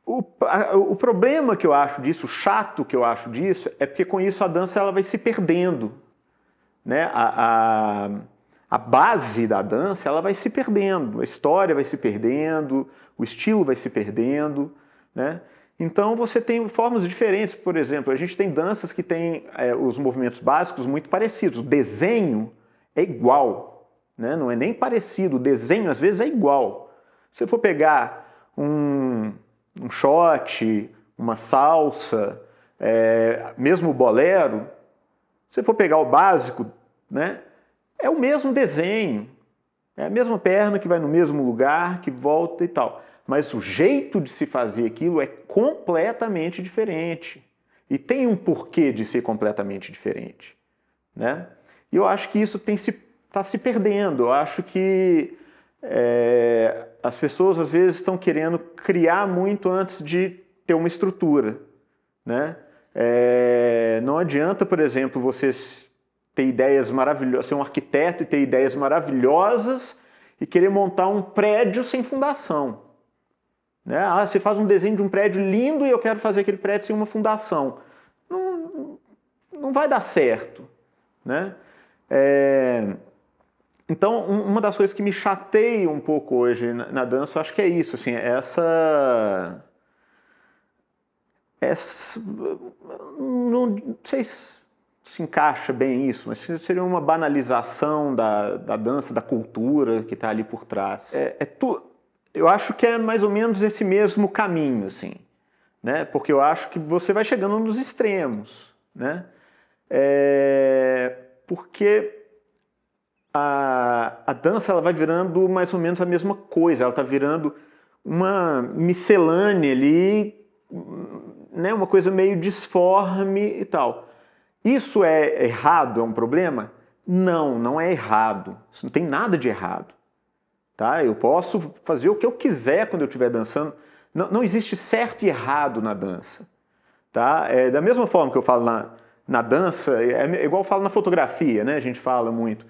[SPEAKER 1] O problema que eu acho disso, o chato que eu acho disso, é porque com isso a dança ela vai se perdendo, né? A base da dança ela vai se perdendo, a história vai se perdendo, o estilo vai se perdendo, né? Então você tem formas diferentes, por exemplo, a gente tem danças que têm os movimentos básicos muito parecidos, o desenho é igual, né? Não é nem parecido, o desenho às vezes é igual. Se você for pegar um shot, uma salsa, mesmo o bolero, se você for pegar o básico, né? é o mesmo desenho, é a mesma perna que vai no mesmo lugar, que volta e tal. Mas o jeito de se fazer aquilo é completamente diferente. E tem um porquê de ser completamente diferente, né? E eu acho que isso está se perdendo. Eu acho que as pessoas às vezes estão querendo criar muito antes de ter uma estrutura, né? Não adianta, por exemplo, você ter ideias maravilhosas, ser um arquiteto e ter ideias maravilhosas e querer montar um prédio sem fundação, né? Você faz um desenho de um prédio lindo e eu quero fazer aquele prédio sem uma fundação. Não vai dar certo, né? Então, uma das coisas que me chateia um pouco hoje na dança, eu acho que é isso, assim, essa não sei se encaixa bem isso, mas seria uma banalização da dança, da cultura que está ali por trás. Eu acho que é mais ou menos esse mesmo caminho, assim, né? Porque eu acho que você vai chegando nos extremos, né? Porque a dança ela vai virando mais ou menos a mesma coisa, ela está virando uma miscelânea ali, né? Uma coisa meio disforme e tal. Isso é errado, é um problema? Não, não é errado. Isso não tem nada de errado. Tá? Eu posso fazer o que eu quiser quando eu estiver dançando. Não existe certo e errado na dança. Tá? Da mesma forma que eu falo na dança, é igual eu falo na fotografia, né? A gente fala muito.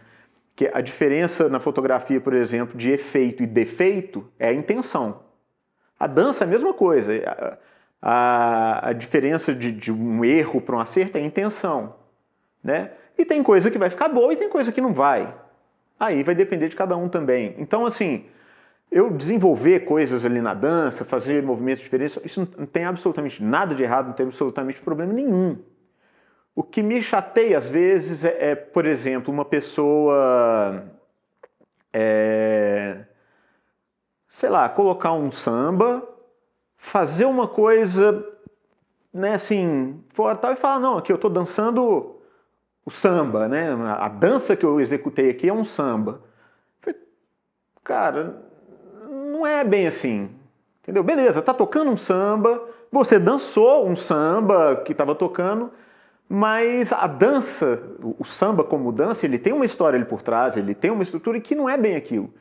[SPEAKER 1] Que a diferença na fotografia, por exemplo, de efeito e defeito é a intenção. A dança é a mesma coisa. A diferença de um erro para um acerto é a intenção, né? E tem coisa que vai ficar boa e tem coisa que não vai. Aí vai depender de cada um também. Então, assim, eu desenvolver coisas ali na dança, fazer movimentos diferentes, isso não tem absolutamente nada de errado, não tem absolutamente problema nenhum. O que me chateia às vezes por exemplo, uma pessoa, sei lá, colocar um samba, fazer uma coisa, né, assim, fora tal, e falar, não, aqui eu estou dançando o samba, né? A dança que eu executei aqui é um samba. Cara, não é bem assim, entendeu? Beleza, tá tocando um samba, você dançou um samba que estava tocando, mas a dança, o samba como dança, ele tem uma história ali por trás, ele tem uma estrutura que não é bem aquilo.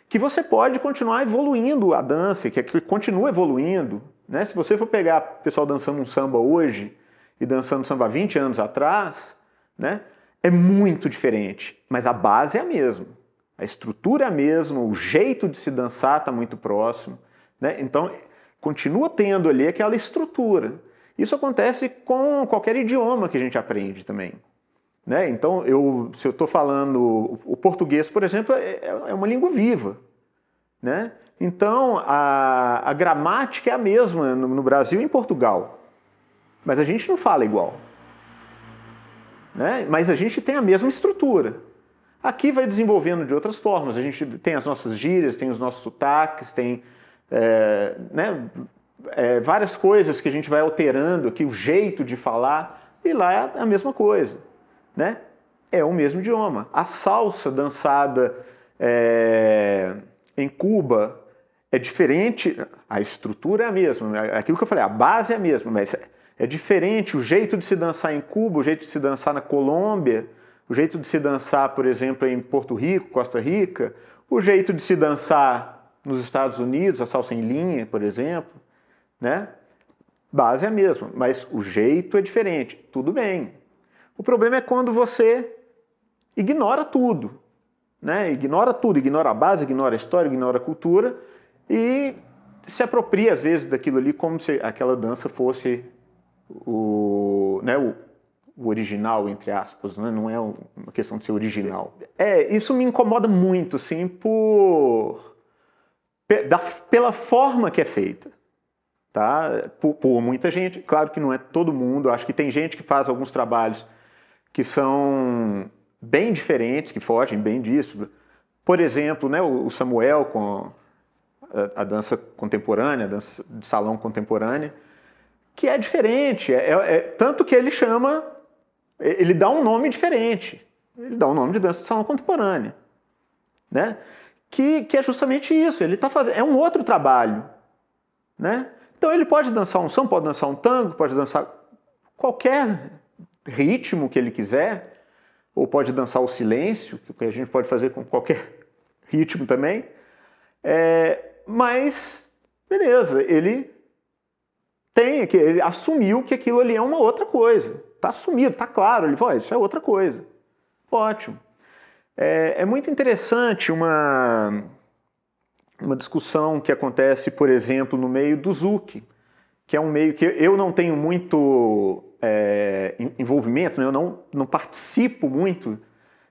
[SPEAKER 1] Que você pode continuar evoluindo a dança, que continua evoluindo, né? Se você for pegar o pessoal dançando um samba hoje e dançando samba há 20 anos atrás, né? É muito diferente, mas a base é a mesma. A estrutura é a mesma, o jeito de se dançar está muito próximo, né? Então, continua tendo ali aquela estrutura. Isso acontece com qualquer idioma que a gente aprende também, né? Então, se eu estou falando o português, por exemplo, é uma língua viva, né? Então, a gramática é a mesma no Brasil e em Portugal, mas a gente não fala igual, né? Mas a gente tem a mesma estrutura. Aqui vai desenvolvendo de outras formas. A gente tem as nossas gírias, tem os nossos sotaques, tem né, várias coisas que a gente vai alterando aqui, o jeito de falar, e lá é a mesma coisa, né? É o mesmo idioma. A salsa dançada em Cuba é diferente, a estrutura é a mesma, aquilo que eu falei, a base é a mesma, mas é diferente o jeito de se dançar em Cuba, o jeito de se dançar na Colômbia, o jeito de se dançar, por exemplo, em Porto Rico, Costa Rica, o jeito de se dançar nos Estados Unidos, a salsa em linha, por exemplo, né? Base é a mesma, mas o jeito é diferente. Tudo bem. O problema é quando você ignora tudo, né? Ignora tudo, ignora a base, ignora a história, ignora a cultura e se apropria, às vezes, daquilo ali como se aquela dança fosse o original, entre aspas, né? Não é uma questão de ser original. Isso me incomoda muito, sim, pela forma que é feita. Tá? Por muita gente, claro que não é todo mundo, acho que tem gente que faz alguns trabalhos que são bem diferentes, que fogem bem disso. Por exemplo, né, o Samuel com a dança contemporânea, a dança de salão contemporânea, que é diferente, tanto que ele dá um nome diferente. ele dá o nome de dança de salão contemporânea, né? Que é justamente isso, ele está fazendo, é um outro trabalho, né? Então ele pode dançar um samba, pode dançar um tango, pode dançar qualquer ritmo que ele quiser, ou pode dançar o silêncio, que a gente pode fazer com qualquer ritmo também, mas beleza, ele assumiu que aquilo ali é uma outra coisa, está assumido, está claro, ele falou, isso é outra coisa, ótimo. É muito interessante uma discussão que acontece, por exemplo, no meio do Zouk, que é um meio que eu não tenho muito envolvimento, né? Eu não participo muito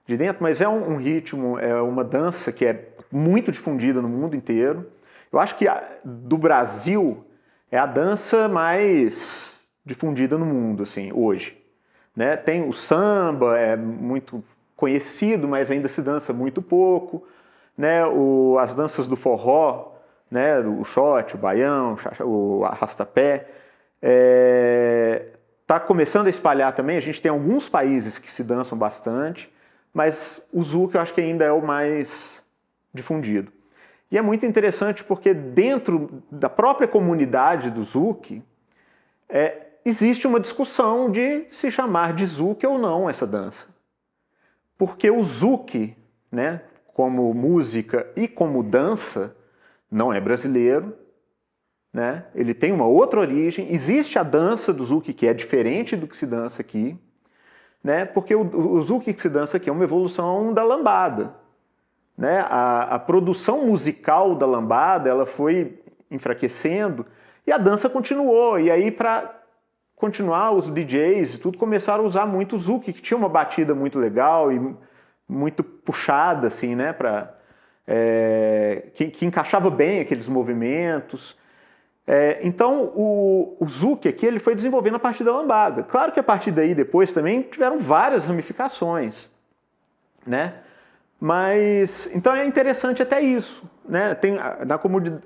[SPEAKER 1] de dentro, mas é um ritmo, é uma dança que é muito difundida no mundo inteiro. Eu acho que do Brasil é a dança mais difundida no mundo, assim, hoje, né? Tem o samba, é muito conhecido, mas ainda se dança muito pouco, né? As danças do forró, né? O shot, o baião, o arrastapé, está começando a espalhar também. A gente tem alguns países que se dançam bastante, mas o Zouk eu acho que ainda é o mais difundido. E é muito interessante porque dentro da própria comunidade do Zouk existe uma discussão de se chamar de Zouk ou não essa dança. Porque o Zouk, né, como música e como dança, não é brasileiro, né? Ele tem uma outra origem. Existe a dança do Zouk que é diferente do que se dança aqui, né? Porque o Zouk que se dança aqui é uma evolução da lambada, né? A produção musical da lambada ela foi enfraquecendo e a dança continuou. E aí, para continuar, os DJs e tudo começaram a usar muito o Zouk, que tinha uma batida muito legal e muito puxada, assim, né? Que encaixava bem aqueles movimentos. Então, o Zouk aqui ele foi desenvolvendo a partir da lambada. Claro que a partir daí, depois, também tiveram várias ramificações, né? Mas, então é interessante até isso, né?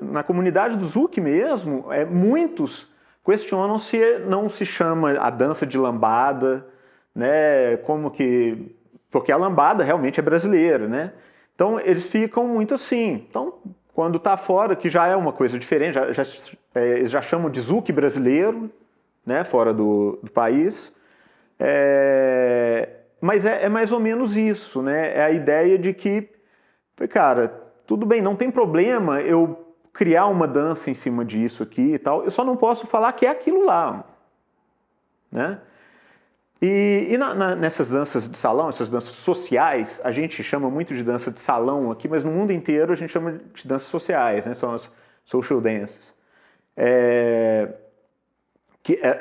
[SPEAKER 1] Na comunidade do Zouk mesmo, muitos questionam se não se chama a dança de lambada, né? Porque a lambada realmente é brasileira, né? Então, eles ficam muito assim. Então, quando está fora, que já é uma coisa diferente, eles já chamam de Zouk brasileiro, né, fora do país. Mas é mais ou menos isso, né? É a ideia de que, cara, tudo bem, não tem problema eu criar uma dança em cima disso aqui e tal, eu só não posso falar que é aquilo lá, né? E nessas danças de salão, essas danças sociais, a gente chama muito de dança de salão aqui, mas no mundo inteiro a gente chama de danças sociais, né? São as social dances.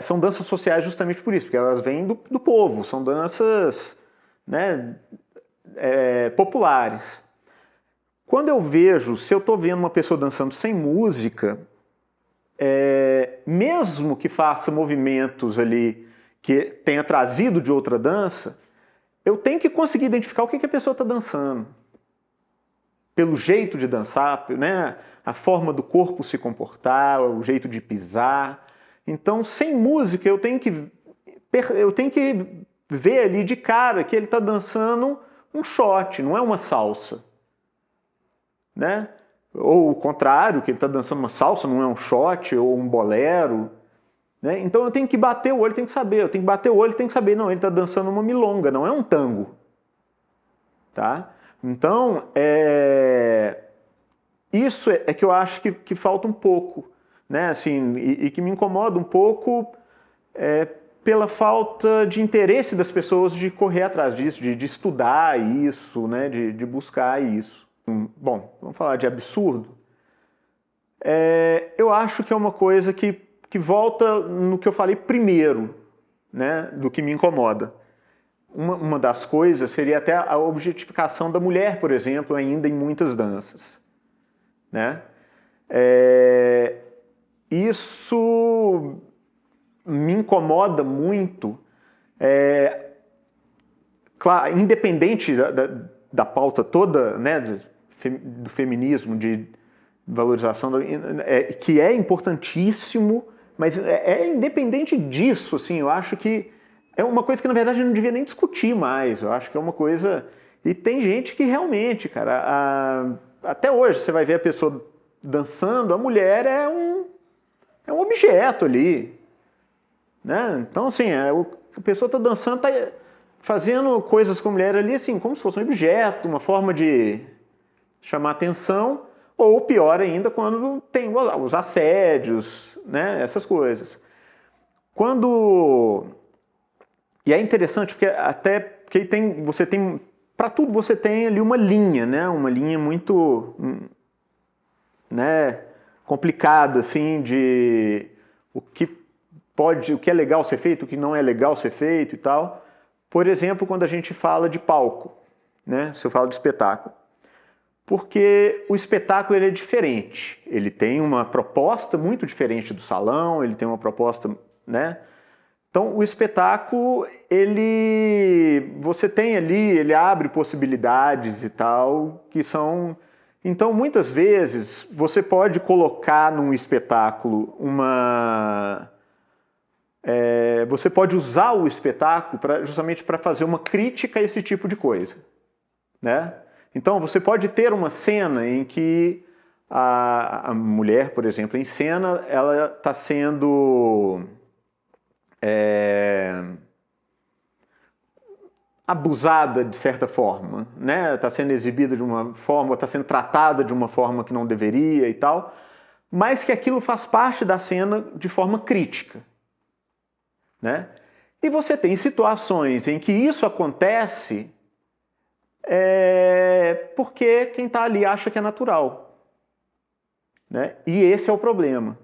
[SPEAKER 1] São danças sociais justamente por isso, porque elas vêm do povo, são danças, né, populares. Quando eu vejo, se eu estou vendo uma pessoa dançando sem música, mesmo que faça movimentos ali que tenha trazido de outra dança, eu tenho que conseguir identificar o que a pessoa está dançando. Pelo jeito de dançar, né? A forma do corpo se comportar, o jeito de pisar. Então, sem música, eu tenho que ver ali de cara que ele está dançando um shot, não é uma salsa, né? Ou o contrário, que ele está dançando uma salsa, não é um shot, ou um bolero, né? Então eu tenho que bater o olho, tenho que saber. Eu tenho que bater o olho, tenho que saber. Não, ele está dançando uma milonga, não é um tango. Tá? Então, isso é que eu acho que falta um pouco, né? Assim, e que me incomoda um pouco pela falta de interesse das pessoas de correr atrás disso, de estudar isso, né? De buscar isso. Bom, vamos falar de absurdo. Eu acho que é uma coisa que volta no que eu falei primeiro, né, do que me incomoda. Uma das coisas seria até a objetificação da mulher, por exemplo, ainda em muitas danças, né? Isso me incomoda muito, claro, independente da pauta toda, né, do feminismo, de valorização, que é importantíssimo. Mas independente disso, assim, eu acho que é uma coisa que, na verdade, não devia nem discutir mais. Eu acho que é uma coisa... E tem gente que realmente, cara, até hoje você vai ver a pessoa dançando, a mulher é um objeto ali, né? Então, assim, a pessoa está dançando, está fazendo coisas com a mulher ali, assim, como se fosse um objeto, uma forma de chamar atenção, ou pior ainda, quando tem os assédios, né? Essas coisas. E é interessante, porque você tem, para tudo você tem ali uma linha, né? Uma linha muito, né, complicada, assim, de o que é legal ser feito, o que não é legal ser feito e tal. Por exemplo, quando a gente fala de palco, né? Se eu falo de espetáculo. Porque o espetáculo ele é diferente. Ele tem uma proposta muito diferente do salão, ele tem uma proposta, né? Então, o espetáculo, você tem ali, ele abre possibilidades e tal, que são... Então, muitas vezes, você pode colocar num espetáculo você pode usar o espetáculo justamente para fazer uma crítica a esse tipo de coisa, né? Então, você pode ter uma cena em que a mulher, por exemplo, em cena, ela está sendo... abusada de certa forma, né? Está sendo exibida de uma forma, está sendo tratada de uma forma que não deveria e tal, mas que aquilo faz parte da cena de forma crítica, né? E você tem situações em que isso acontece porque quem está ali acha que é natural, né? E esse é o problema.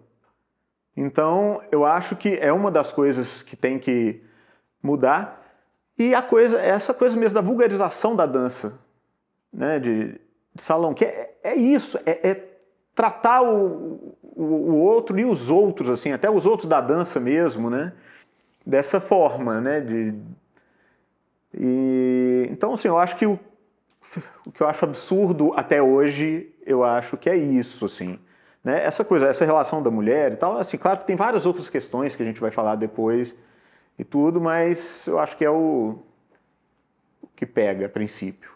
[SPEAKER 1] Então, eu acho que é uma das coisas que tem que mudar. E essa coisa mesmo da vulgarização da dança, né, de salão, que é isso, tratar o outro e os outros, assim, até os outros da dança mesmo, né, dessa forma, né, então, assim, eu acho que o que eu acho absurdo até hoje, eu acho que é isso, assim, né, essa relação da mulher e tal, assim, claro que tem várias outras questões que a gente vai falar depois e tudo, mas eu acho que é o que pega a princípio.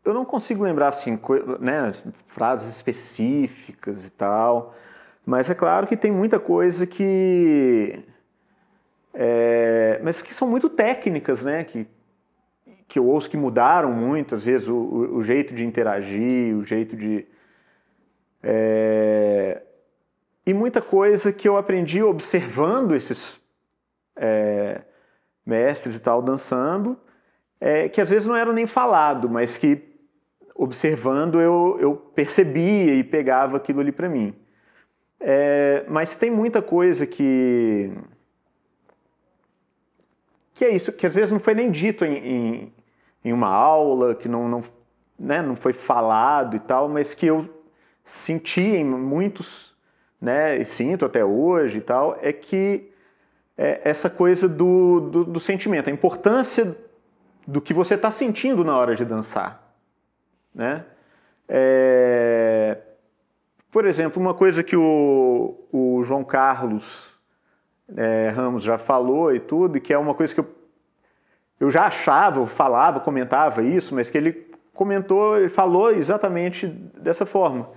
[SPEAKER 1] Eu não consigo lembrar assim, né, frases específicas e tal, mas é claro que tem muita coisa mas que são muito técnicas, né, que eu ouço que mudaram muito, às vezes o jeito de interagir, o jeito de... E muita coisa que eu aprendi observando esses mestres e tal dançando, que às vezes não era nem falado, mas que observando eu percebia e pegava aquilo ali para mim. Mas tem muita coisa que é isso, que às vezes não foi nem dito em uma aula, que não foi falado e tal, mas que eu senti em muitos, né, e sinto até hoje e tal, é que essa coisa do sentimento, a importância do que você está sentindo na hora de dançar, né? Por exemplo, uma coisa que o João Carlos Ramos já falou e tudo, e que é uma coisa que eu já achava, eu falava, comentava isso, mas que ele falou exatamente dessa forma,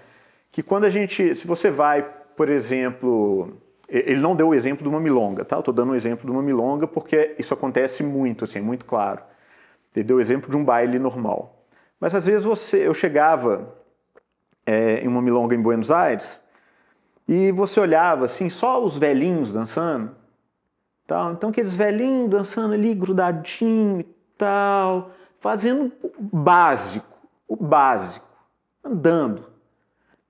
[SPEAKER 1] que quando se você vai, por exemplo, ele não deu o exemplo de uma milonga, tá? Eu estou dando um exemplo de uma milonga porque isso acontece muito, assim, muito claro. Ele deu o exemplo de um baile normal. Mas às vezes eu chegava em uma milonga em Buenos Aires e você olhava assim, só os velhinhos dançando, tal. Então aqueles velhinhos dançando ali, grudadinho e tal, fazendo o básico, andando.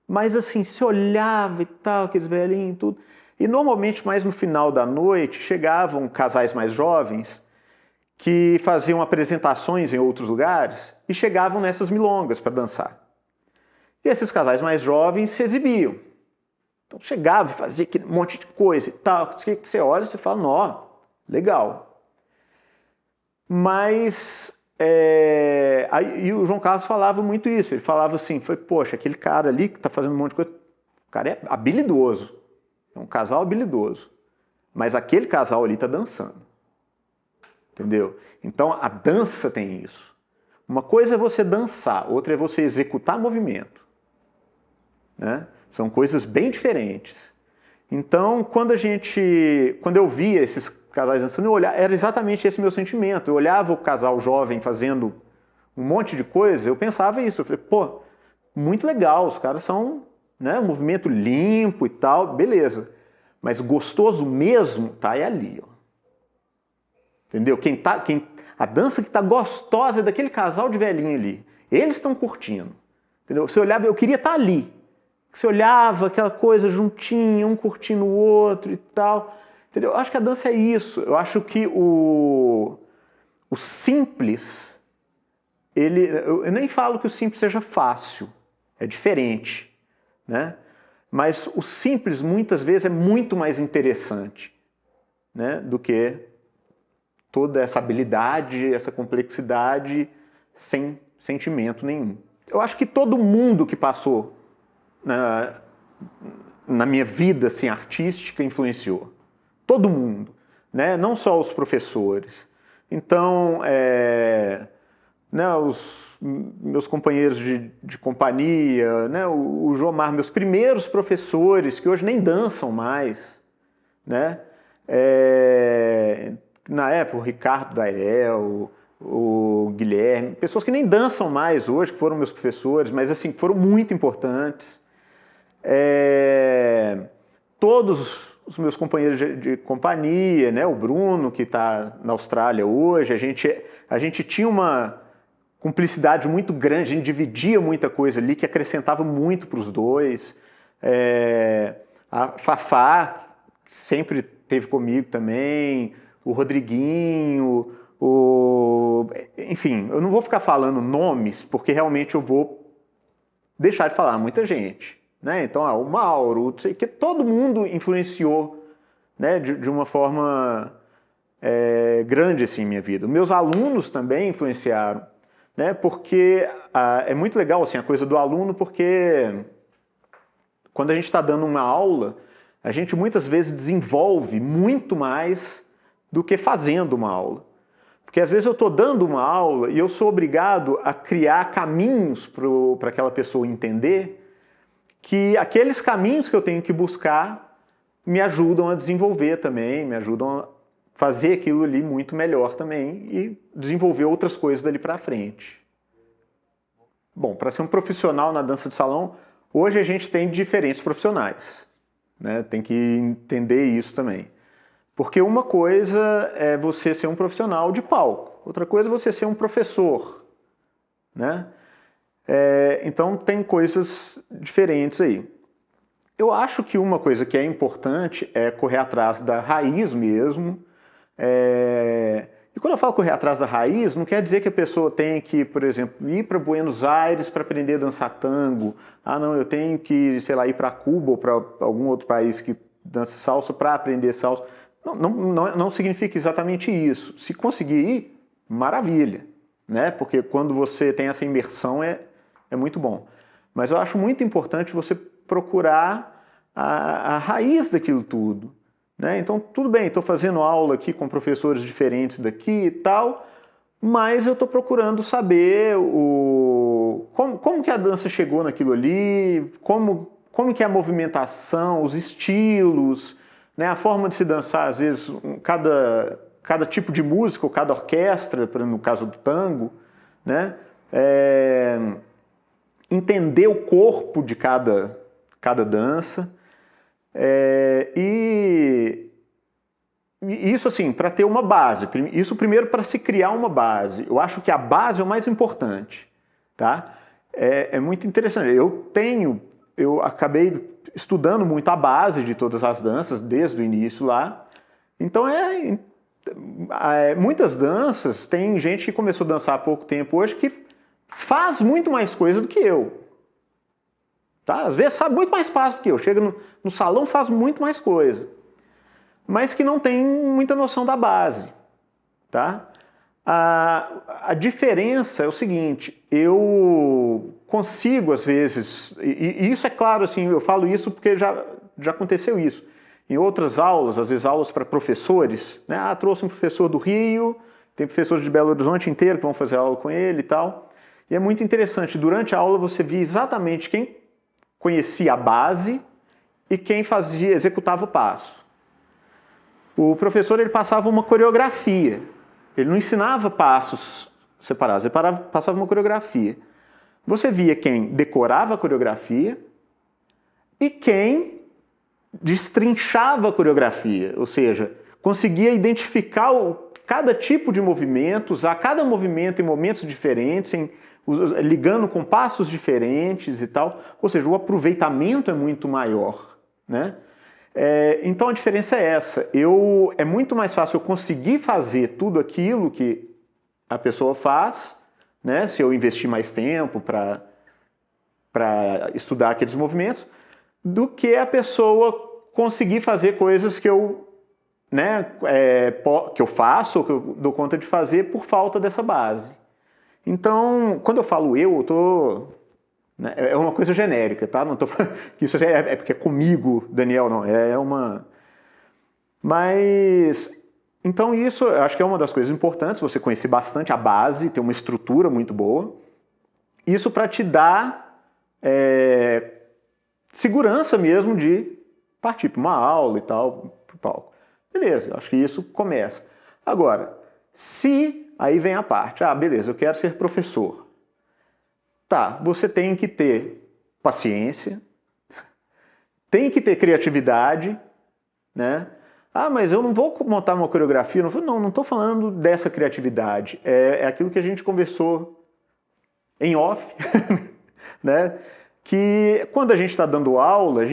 [SPEAKER 1] Mas assim, se olhava e tal, aqueles velhinhos e tudo. E normalmente, mais no final da noite, chegavam casais mais jovens que faziam apresentações em outros lugares e chegavam nessas milongas para dançar. E esses casais mais jovens se exibiam. Então chegava e fazia aquele monte de coisa e tal, que você olha e você fala, nó, legal. Mas aí o João Carlos falava muito isso, ele falava assim, poxa, aquele cara ali que está fazendo um monte de coisa, o cara é habilidoso, é um casal habilidoso, mas aquele casal ali está dançando. entendeu? Então a dança tem isso. Uma coisa é você dançar, outra é você executar movimento, né? São coisas bem diferentes. Então, quando eu via esses casais dançando, era exatamente esse meu sentimento. Eu olhava o casal jovem fazendo um monte de coisa, eu pensava isso. Eu falei, pô, muito legal, os caras são, né, um movimento limpo e tal, beleza. Mas gostoso mesmo tá ali, ó. Entendeu? A dança que tá gostosa é daquele casal de velhinho ali. Eles estão curtindo. Entendeu? Você olhava, eu queria estar ali. Você olhava aquela coisa juntinho, um curtindo o outro e tal. Entendeu? Eu acho que a dança é isso. Eu acho que o simples, eu nem falo que o simples seja fácil. É diferente, né? Mas o simples, muitas vezes, é muito mais interessante, né, do que toda essa habilidade, essa complexidade, sem sentimento nenhum. Eu acho que todo mundo que passou na minha vida assim, artística influenciou. Todo mundo, né? Não só os professores. Então, né, os meus companheiros de companhia, né, o Jomar, meus primeiros professores, que hoje nem dançam mais, né? Na época, o Ricardo Dairel, o Guilherme, pessoas que nem dançam mais hoje, que foram meus professores, mas assim, foram muito importantes. Todos os meus companheiros de companhia, né, o Bruno, que está na Austrália hoje, a gente tinha uma cumplicidade muito grande, a gente dividia muita coisa ali que acrescentava muito para os dois. A Fafá, que sempre esteve comigo também, o Rodriguinho, enfim, eu não vou ficar falando nomes, porque realmente eu vou deixar de falar muita gente, né? Então, o Mauro, que todo mundo influenciou, né, de uma forma grande assim, em minha vida. Meus alunos também influenciaram, né? Porque é muito legal assim, a coisa do aluno, porque quando a gente está dando uma aula, a gente muitas vezes desenvolve muito mais do que fazendo uma aula. Porque às vezes eu estou dando uma aula e eu sou obrigado a criar caminhos para aquela pessoa entender que aqueles caminhos que eu tenho que buscar me ajudam a desenvolver também, me ajudam a fazer aquilo ali muito melhor também e desenvolver outras coisas dali para frente. Bom, para ser um profissional na dança de salão, hoje a gente tem diferentes profissionais, né? Tem que entender isso também. Porque uma coisa é você ser um profissional de palco, outra coisa é você ser um professor, né? Então tem coisas diferentes aí. Eu acho que uma coisa que é importante é correr atrás da raiz mesmo. E quando eu falo correr atrás da raiz, não quer dizer que a pessoa tem que, por exemplo, ir para Buenos Aires para aprender a dançar tango. Ah, não, eu tenho que, sei lá, ir para Cuba ou para algum outro país que dança salsa para aprender salsa. Não significa exatamente isso. Se conseguir ir, maravilha, né? Porque quando você tem essa imersão é muito bom. Mas eu acho muito importante você procurar a raiz daquilo tudo, né? Então, tudo bem, estou fazendo aula aqui com professores diferentes daqui e tal, mas eu estou procurando saber como que a dança chegou naquilo ali, como que é a movimentação, os estilos, né? A forma de se dançar, às vezes, cada tipo de música, ou cada orquestra, no caso do tango, né? Entender o corpo de cada dança. E isso assim, para ter uma base, isso primeiro para se criar uma base. Eu acho que a base é o mais importante, tá? É muito interessante. Eu acabei estudando muito a base de todas as danças desde o início lá. Então muitas danças, tem gente que começou a dançar há pouco tempo hoje que faz muito mais coisa do que eu. Tá? Às vezes sabe muito mais fácil do que eu. Chega no salão, faz muito mais coisa. Mas que não tem muita noção da base. Tá? A diferença é o seguinte, eu consigo às vezes, e isso é claro, assim, eu falo isso porque já aconteceu isso. Em outras aulas, às vezes aulas para professores, né? Trouxe um professor do Rio Tem professores de Belo Horizonte inteiro que vão fazer aula com ele e tal. E é muito interessante, durante a aula você via exatamente quem conhecia a base e quem executava o passo. O professor ele passava uma coreografia, ele não ensinava passos separados, ele passava uma coreografia. Você via quem decorava a coreografia e quem destrinchava a coreografia, ou seja, conseguia identificar cada tipo de movimento, usar cada movimento em momentos diferentes, ligando com passos diferentes e tal. Ou seja, o aproveitamento é muito maior, né? Então a diferença é essa. É muito mais fácil eu conseguir fazer tudo aquilo que a pessoa faz, né? Se eu investir mais tempo para estudar aqueles movimentos, do que a pessoa conseguir fazer coisas que eu, né, que eu faço ou que eu dou conta de fazer por falta dessa base. Então, quando eu falo eu tô... Né, é uma coisa genérica, tá? Não tô falando que isso é porque é comigo, Daniel, não. É uma... Mas... Então isso, eu acho que é uma das coisas importantes, você conhecer bastante a base, ter uma estrutura muito boa. Isso para te dar segurança mesmo de partir para uma aula e tal, para o palco. Beleza, eu acho que isso começa. Agora, aí vem a parte, beleza, eu quero ser professor. Tá, você tem que ter paciência, tem que ter criatividade, né? Mas eu não vou montar uma coreografia. Não estou falando dessa criatividade. É aquilo que a gente conversou em off, né? Que quando a gente está dando aula,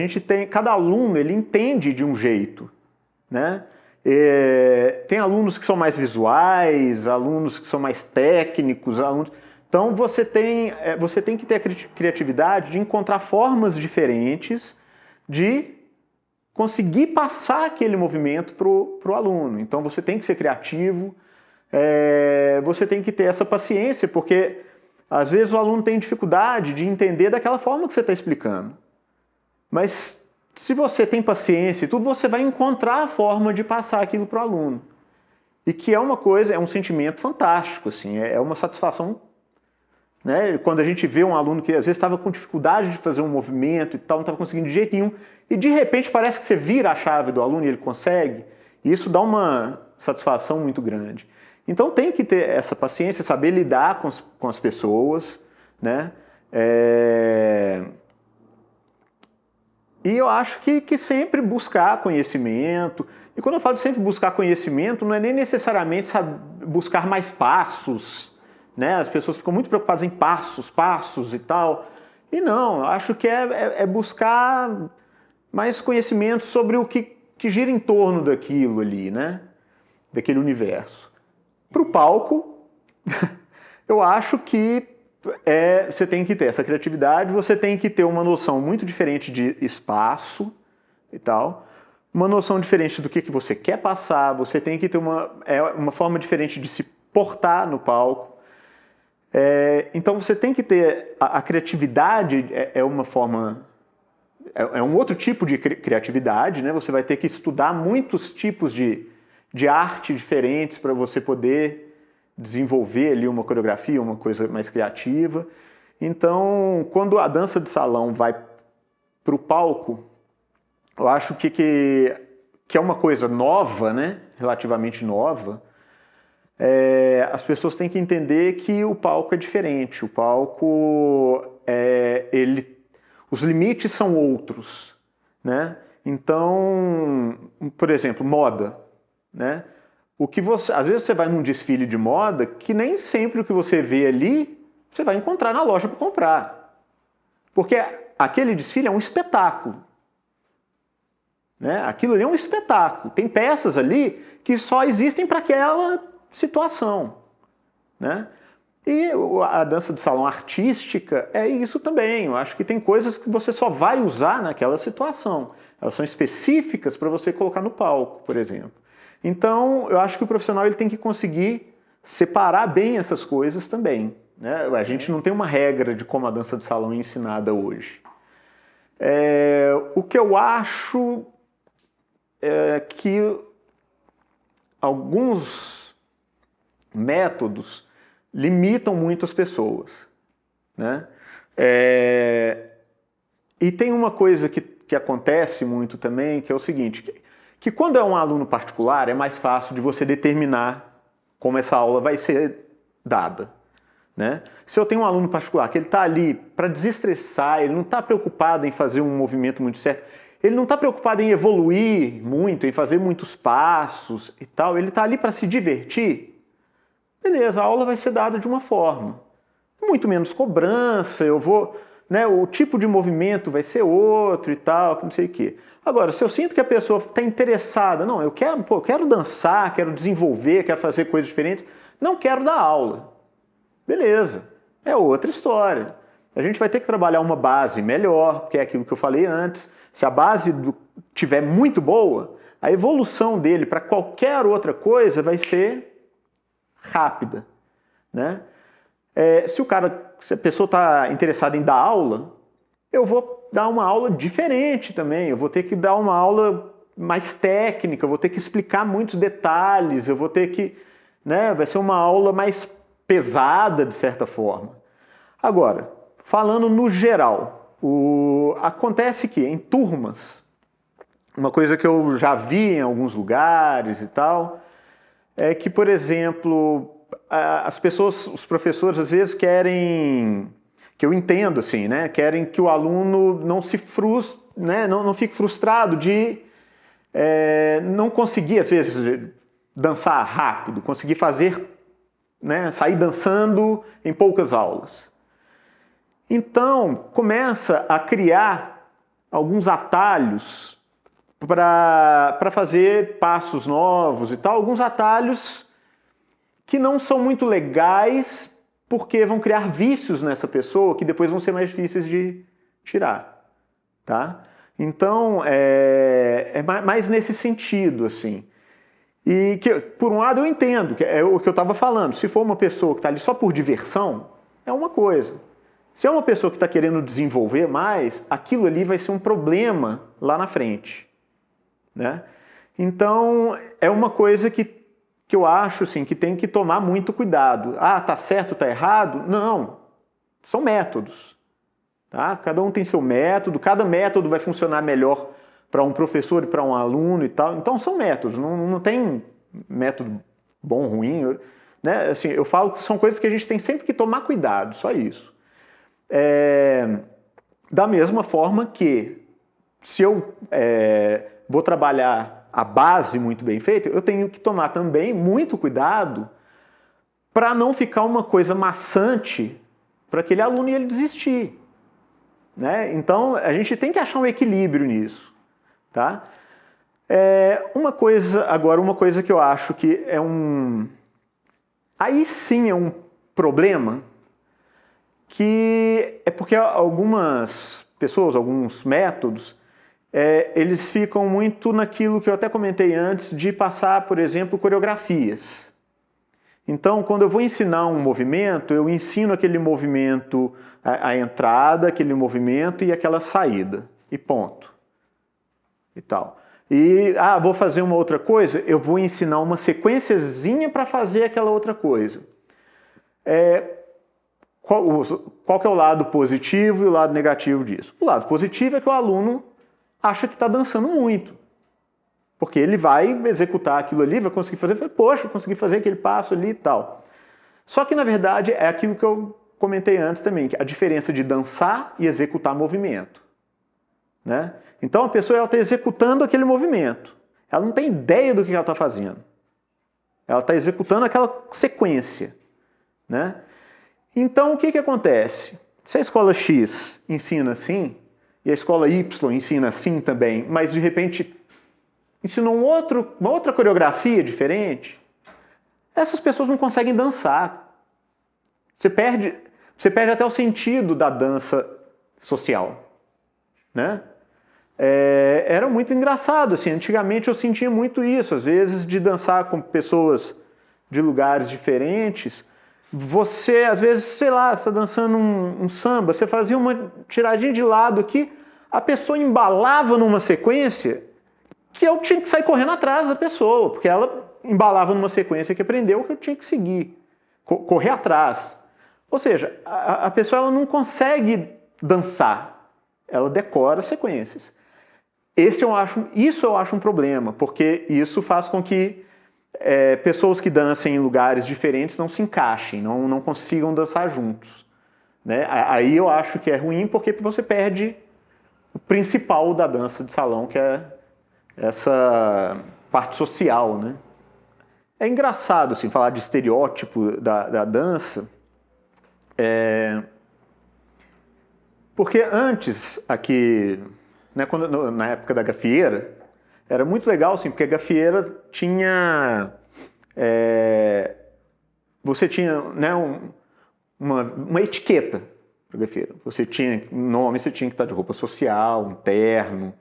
[SPEAKER 1] cada aluno ele entende de um jeito, né? Tem alunos que são mais visuais, alunos que são mais técnicos, Então você tem que ter a criatividade de encontrar formas diferentes de conseguir passar aquele movimento para o aluno. Então você tem que ser criativo, você tem que ter essa paciência, porque às vezes o aluno tem dificuldade de entender daquela forma que você está explicando. Mas se você tem paciência e tudo, você vai encontrar a forma de passar aquilo para o aluno. E que é uma coisa, é um sentimento fantástico, assim, é uma satisfação, né? Quando a gente vê um aluno que às vezes estava com dificuldade de fazer um movimento e tal, não estava conseguindo de jeito nenhum, e de repente parece que você vira a chave do aluno e ele consegue, e isso dá uma satisfação muito grande. Então tem que ter essa paciência, saber lidar com as pessoas, né? E eu acho que sempre buscar conhecimento. E quando eu falo de sempre buscar conhecimento, não é nem necessariamente buscar mais passos, né? As pessoas ficam muito preocupadas em passos e tal. E não, eu acho que é buscar mais conhecimento sobre o que gira em torno daquilo ali, né? Daquele universo. Para o palco, eu acho que você tem que ter essa criatividade, você tem que ter uma noção muito diferente de espaço e tal, uma noção diferente do que você quer passar, você tem que ter uma forma diferente de se portar no palco. Então você tem que ter a criatividade, uma forma, um outro tipo de criatividade, né? Você vai ter que estudar muitos tipos de arte diferentes para você poder desenvolver ali uma coreografia, uma coisa mais criativa. Então, quando a dança de salão vai para o palco, eu acho que é uma coisa nova, né? Relativamente nova. As pessoas têm que entender que o palco é diferente. O palco, os limites são outros, né? Então, por exemplo, moda, né? Às vezes você vai num desfile de moda que nem sempre o que você vê ali você vai encontrar na loja para comprar. Porque aquele desfile é um espetáculo. Né? Aquilo ali é um espetáculo. Tem peças ali que só existem para aquela situação. Né? E a dança de salão artística é isso também. Eu acho que tem coisas que você só vai usar naquela situação. Elas são específicas para você colocar no palco, por exemplo. Então, eu acho que o profissional ele tem que conseguir separar bem essas coisas também. Né? A gente não tem uma regra de como a dança de salão é ensinada hoje. O que eu acho é que alguns métodos limitam muito as pessoas, né? E tem uma coisa que acontece muito também, que é o seguinte, que quando é um aluno particular é mais fácil de você determinar como essa aula vai ser dada, né? Se eu tenho um aluno particular que ele está ali para desestressar, ele não está preocupado em fazer um movimento muito certo, ele não está preocupado em evoluir muito, em fazer muitos passos e tal, ele está ali para se divertir, beleza, a aula vai ser dada de uma forma. Muito menos cobrança, eu vou, né, o tipo de movimento vai ser outro e tal, não sei o quê. Agora, se eu sinto que a pessoa está interessada, não, eu quero dançar, quero desenvolver, quero fazer coisas diferentes, não quero dar aula. Beleza, é outra história. A gente vai ter que trabalhar uma base melhor, porque é aquilo que eu falei antes. Se a base tiver muito boa, a evolução dele para qualquer outra coisa vai ser rápida, né? Se a pessoa está interessada em dar aula, eu vou dar uma aula diferente também. Eu vou ter que dar uma aula mais técnica, eu vou ter que explicar muitos detalhes, eu vou ter que, né? Vai ser uma aula mais pesada de certa forma. Agora, falando no geral, acontece que em turmas, uma coisa que eu já vi em alguns lugares e tal, é que, por exemplo, as pessoas, os professores às vezes querem, que eu entendo assim, né, querem que o aluno não se frustre, né, não fique frustrado de não conseguir às vezes dançar rápido, conseguir fazer, né, sair dançando em poucas aulas. Então, começa a criar alguns atalhos para fazer passos novos e tal, alguns atalhos que não são muito legais porque vão criar vícios nessa pessoa que depois vão ser mais difíceis de tirar, tá? Então, é mais nesse sentido, assim. E que, por um lado, eu entendo, que é o que eu estava falando, se for uma pessoa que está ali só por diversão, é uma coisa. Se é uma pessoa que está querendo desenvolver mais, aquilo ali vai ser um problema lá na frente, né? Então, é uma coisa que eu acho assim, que tem que tomar muito cuidado. Ah, tá certo, tá errado? Não, são métodos. Tá? Cada um tem seu método, cada método vai funcionar melhor para um professor e para um aluno e tal. Então são métodos, não tem método bom, ruim. Né? Assim, eu falo que são coisas que a gente tem sempre que tomar cuidado, só isso. Da mesma forma que se eu vou trabalhar a base muito bem feita, eu tenho que tomar também muito cuidado para não ficar uma coisa maçante para aquele aluno e ele desistir. Né? Então, a gente tem que achar um equilíbrio nisso. Tá? Uma coisa que eu acho que aí sim é um problema, que é porque algumas pessoas, alguns métodos, eles ficam muito naquilo que eu até comentei antes, de passar, por exemplo, coreografias. Então, quando eu vou ensinar um movimento, eu ensino aquele movimento, a entrada, aquele movimento e aquela saída, e ponto. E tal. E, vou fazer uma outra coisa, eu vou ensinar uma sequenciazinha para fazer aquela outra coisa. Qual que é o lado positivo e o lado negativo disso? O lado positivo é que o aluno acha que está dançando muito. Porque ele vai executar aquilo ali, vai conseguir fazer, poxa, consegui fazer aquele passo ali e tal. Só que, na verdade, é aquilo que eu comentei antes também, que a diferença de dançar e executar movimento. Né? Então, a pessoa está executando aquele movimento. Ela não tem ideia do que ela está fazendo. Ela está executando aquela sequência. Né? Então, o que acontece? Se a escola X ensina assim, e a escola Y ensina assim também, mas de repente ensina uma outra coreografia diferente, essas pessoas não conseguem dançar. Você perde até o sentido da dança social. Né? Era muito engraçado, assim, antigamente eu sentia muito isso, às vezes de dançar com pessoas de lugares diferentes. Você, às vezes, sei lá, você está dançando um samba, você fazia uma tiradinha de lado aqui, a pessoa embalava numa sequência que eu tinha que sair correndo atrás da pessoa, porque ela embalava numa sequência que aprendeu que eu tinha que seguir, correr atrás. Ou seja, a pessoa ela não consegue dançar, ela decora sequências. Isso eu acho um problema, porque isso faz com que pessoas que dancem em lugares diferentes não se encaixem, não consigam dançar juntos. Né? Aí eu acho que é ruim porque você perde o principal da dança de salão, que é essa parte social. Né? É engraçado assim, falar de estereótipo da dança, porque antes, aqui, né, na época da gafieira, era muito legal, assim, porque a gafieira tinha... você tinha, né, uma etiqueta para a gafieira. Você tinha, normalmente você tinha que estar de roupa social, um terno,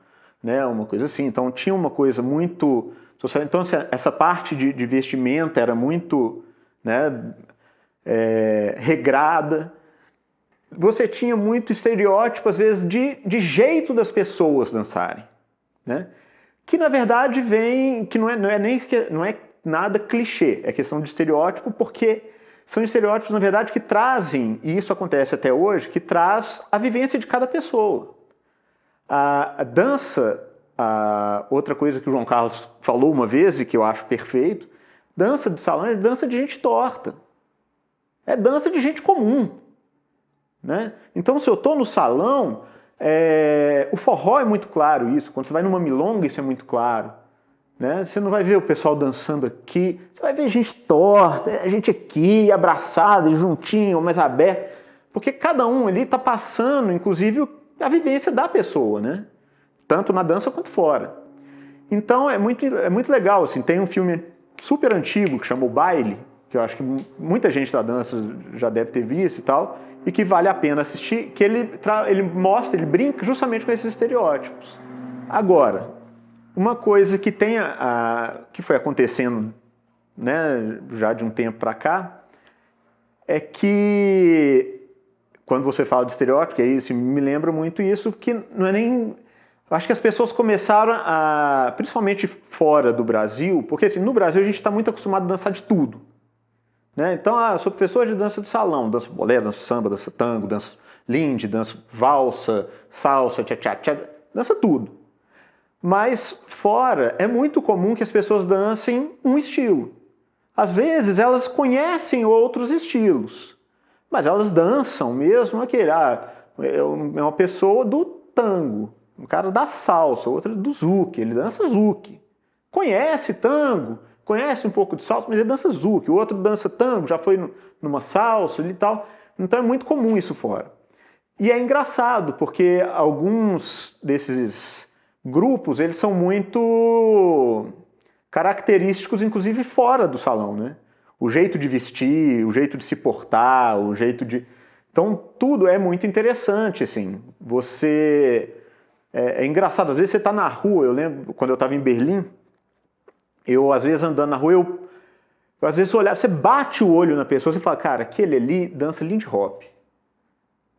[SPEAKER 1] né, uma coisa assim. Então tinha uma coisa muito social. Então essa parte de vestimenta era muito, né, regrada. Você tinha muito estereótipo, às vezes, de jeito das pessoas dançarem, né? Que na verdade vem, que não é nada clichê, é questão de estereótipo, porque são estereótipos, na verdade, que trazem, e isso acontece até hoje, que traz a vivência de cada pessoa. A dança, outra coisa que o João Carlos falou uma vez e que eu acho perfeito, dança de salão é dança de gente torta, é dança de gente comum. Né? Então, se eu estou no salão, o forró é muito claro isso. Quando você vai numa milonga, isso é muito claro. Né? Você não vai ver o pessoal dançando aqui, você vai ver gente torta, a gente aqui, abraçada, juntinho, mais aberto. Porque cada um ali está passando, inclusive, a vivência da pessoa, né? Tanto na dança quanto fora. Então, é muito legal. Assim, tem um filme super antigo que chama O Baile, que eu acho que muita gente da dança já deve ter visto e tal, e que vale a pena assistir, que ele mostra, ele brinca justamente com esses estereótipos. Agora, uma coisa que que foi acontecendo, né, já de um tempo para cá, é que quando você fala de estereótipo, que é isso, me lembra muito isso, que não é nem... Acho que as pessoas começaram principalmente fora do Brasil, porque assim, no Brasil a gente está muito acostumado a dançar de tudo. Né? Então, sou professor de dança de salão, danço bolero, danço samba, danço tango, danço linde, danço valsa, salsa, tchá-tchá-tchá, dança tudo. Mas fora é muito comum que as pessoas dancem um estilo. Às vezes elas conhecem outros estilos, mas elas dançam mesmo aquele. É uma pessoa do tango, um cara da salsa, outro do zouk, ele dança zouk. Conhece tango, conhece um pouco de salsa, mas ele dança zouk. O outro dança tango, já foi numa salsa e tal. Então é muito comum isso fora. E é engraçado, porque alguns desses grupos, eles são muito característicos, inclusive fora do salão, né? O jeito de vestir, o jeito de se portar, o jeito de... Então tudo é muito interessante, assim. É engraçado, às vezes você está na rua, eu lembro, quando eu estava em Berlim, eu, às vezes, andando na rua, eu às vezes, você bate o olho na pessoa e fala, cara, aquele ali dança Lindy Hop.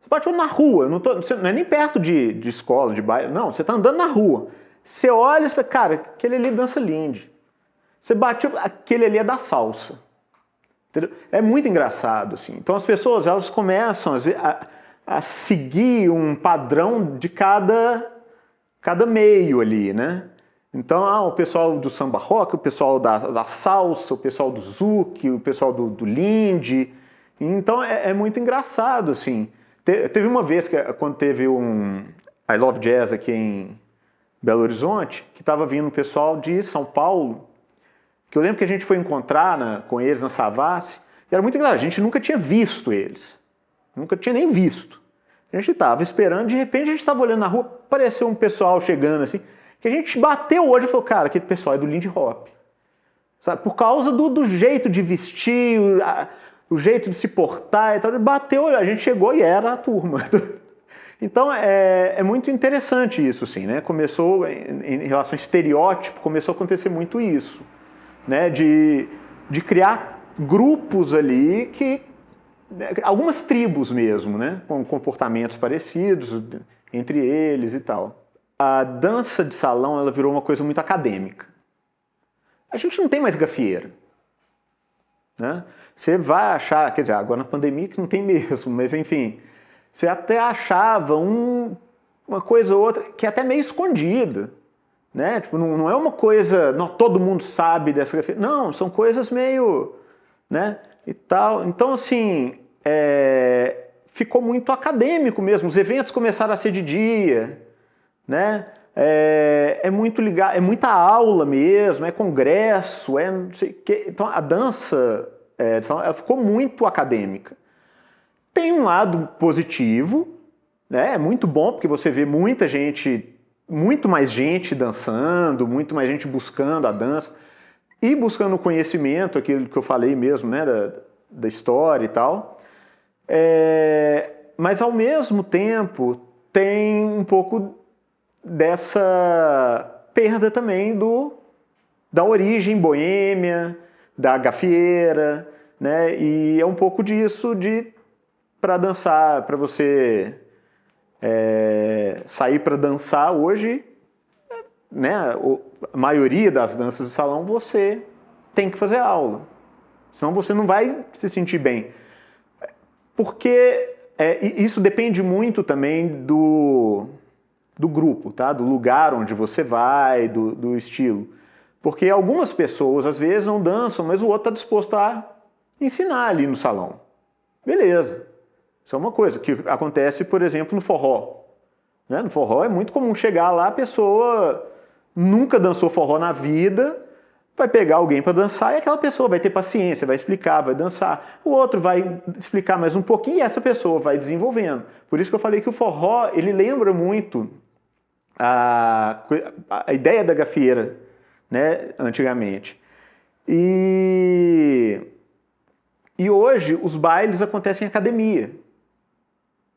[SPEAKER 1] Você bate o olho na rua, não é nem perto de escola, de bairro, não, você está andando na rua. Você olha e fala, cara, aquele ali dança Lindy. Você bate, aquele ali é da salsa. Entendeu? É muito engraçado, assim. Então as pessoas, elas começam a seguir um padrão de cada meio ali, né? Então, o pessoal do samba rock, o pessoal da salsa, o pessoal do zouk, o pessoal do lindy. Então, é muito engraçado, assim. Teve uma vez, quando teve um I Love Jazz aqui em Belo Horizonte, que estava vindo um pessoal de São Paulo, que eu lembro que a gente foi encontrar com eles na Savassi, e era muito engraçado, a gente nunca tinha visto eles. Nunca tinha nem visto. A gente estava esperando, de repente a gente estava olhando na rua, apareceu um pessoal chegando assim, que a gente bateu hoje e falou, cara, aquele pessoal é do Lindy Hop. Sabe? Por causa do jeito de vestir, o jeito de se portar e tal. Bateu, a gente chegou e era a turma. Então é muito interessante isso, assim, né? Começou, em relação a estereótipo, começou a acontecer muito isso. Né? De criar grupos ali algumas tribos mesmo, né? Com comportamentos parecidos entre eles e tal. A dança de salão ela virou uma coisa muito acadêmica. a gente não tem mais gafieira, né? Você vai achar, quer dizer, agora na pandemia que não tem mesmo, mas enfim, você até achava uma coisa ou outra que é até meio escondida, né? Tipo, não é uma coisa, não, todo mundo sabe dessa gafieira, não, são coisas meio, né, e tal. Então, assim, ficou muito acadêmico mesmo, os eventos começaram a ser de dia, né? É muito ligado, é muita aula mesmo, é congresso, não sei o quê. Então a dança ela ficou muito acadêmica. Tem um lado positivo, né? É muito bom porque você vê muita gente, muito mais gente dançando, muito mais gente buscando a dança e buscando o conhecimento, aquilo que eu falei mesmo, né? Da história e tal. Mas ao mesmo tempo tem um pouco dessa perda também da origem boêmia, da gafieira, né? E é um pouco disso para dançar, para você sair para dançar hoje, né? A maioria das danças de salão você tem que fazer aula, senão você não vai se sentir bem, porque isso depende muito também do grupo, tá? Do lugar onde você vai, do estilo. Porque algumas pessoas, às vezes, não dançam, mas o outro está disposto a ensinar ali no salão. Beleza. Isso é uma coisa que acontece, por exemplo, no forró. Né? No forró é muito comum chegar lá, a pessoa nunca dançou forró na vida, vai pegar alguém para dançar e aquela pessoa vai ter paciência, vai explicar, vai dançar. O outro vai explicar mais um pouquinho e essa pessoa vai desenvolvendo. Por isso que eu falei que o forró, ele lembra muito a ideia da gafieira, né, antigamente. E hoje os bailes acontecem em academia,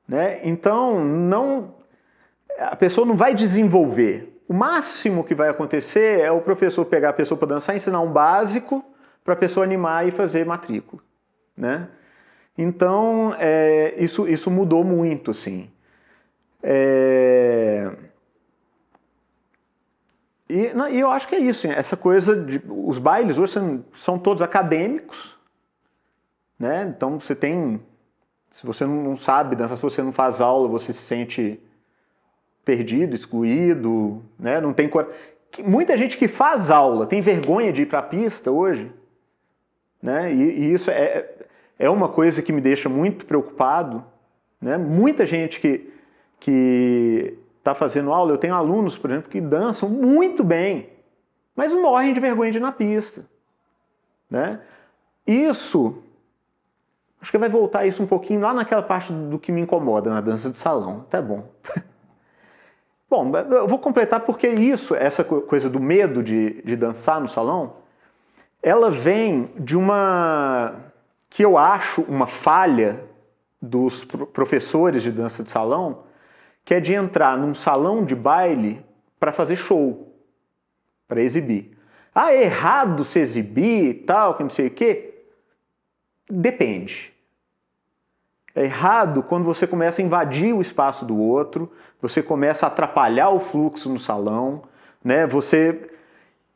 [SPEAKER 1] né? Então a pessoa não vai desenvolver. O máximo que vai acontecer é o professor pegar a pessoa para dançar, ensinar um básico para a pessoa animar e fazer matrícula, né? Então isso mudou muito, assim. E eu acho que é isso, essa coisa de... Os bailes hoje são todos acadêmicos, né? Então você tem... Se você não sabe dançar, se você não faz aula, você se sente perdido, excluído, né? Não tem... Muita gente que faz aula tem vergonha de ir para a pista hoje, né? E isso é uma coisa que me deixa muito preocupado, né? Muita gente que está fazendo aula, eu tenho alunos, por exemplo, que dançam muito bem, mas morrem de vergonha de ir na pista, né? Isso, acho que vai voltar isso um pouquinho lá naquela parte do que me incomoda na dança de salão, até bom. Bom, eu vou completar porque essa coisa do medo de dançar no salão, ela vem de que eu acho uma falha dos professores de dança de salão, que é de entrar num salão de baile para fazer show, para exibir. Ah, é errado se exibir e tal, que não sei o quê? Depende. É errado quando você começa a invadir o espaço do outro, você começa a atrapalhar o fluxo no salão, né?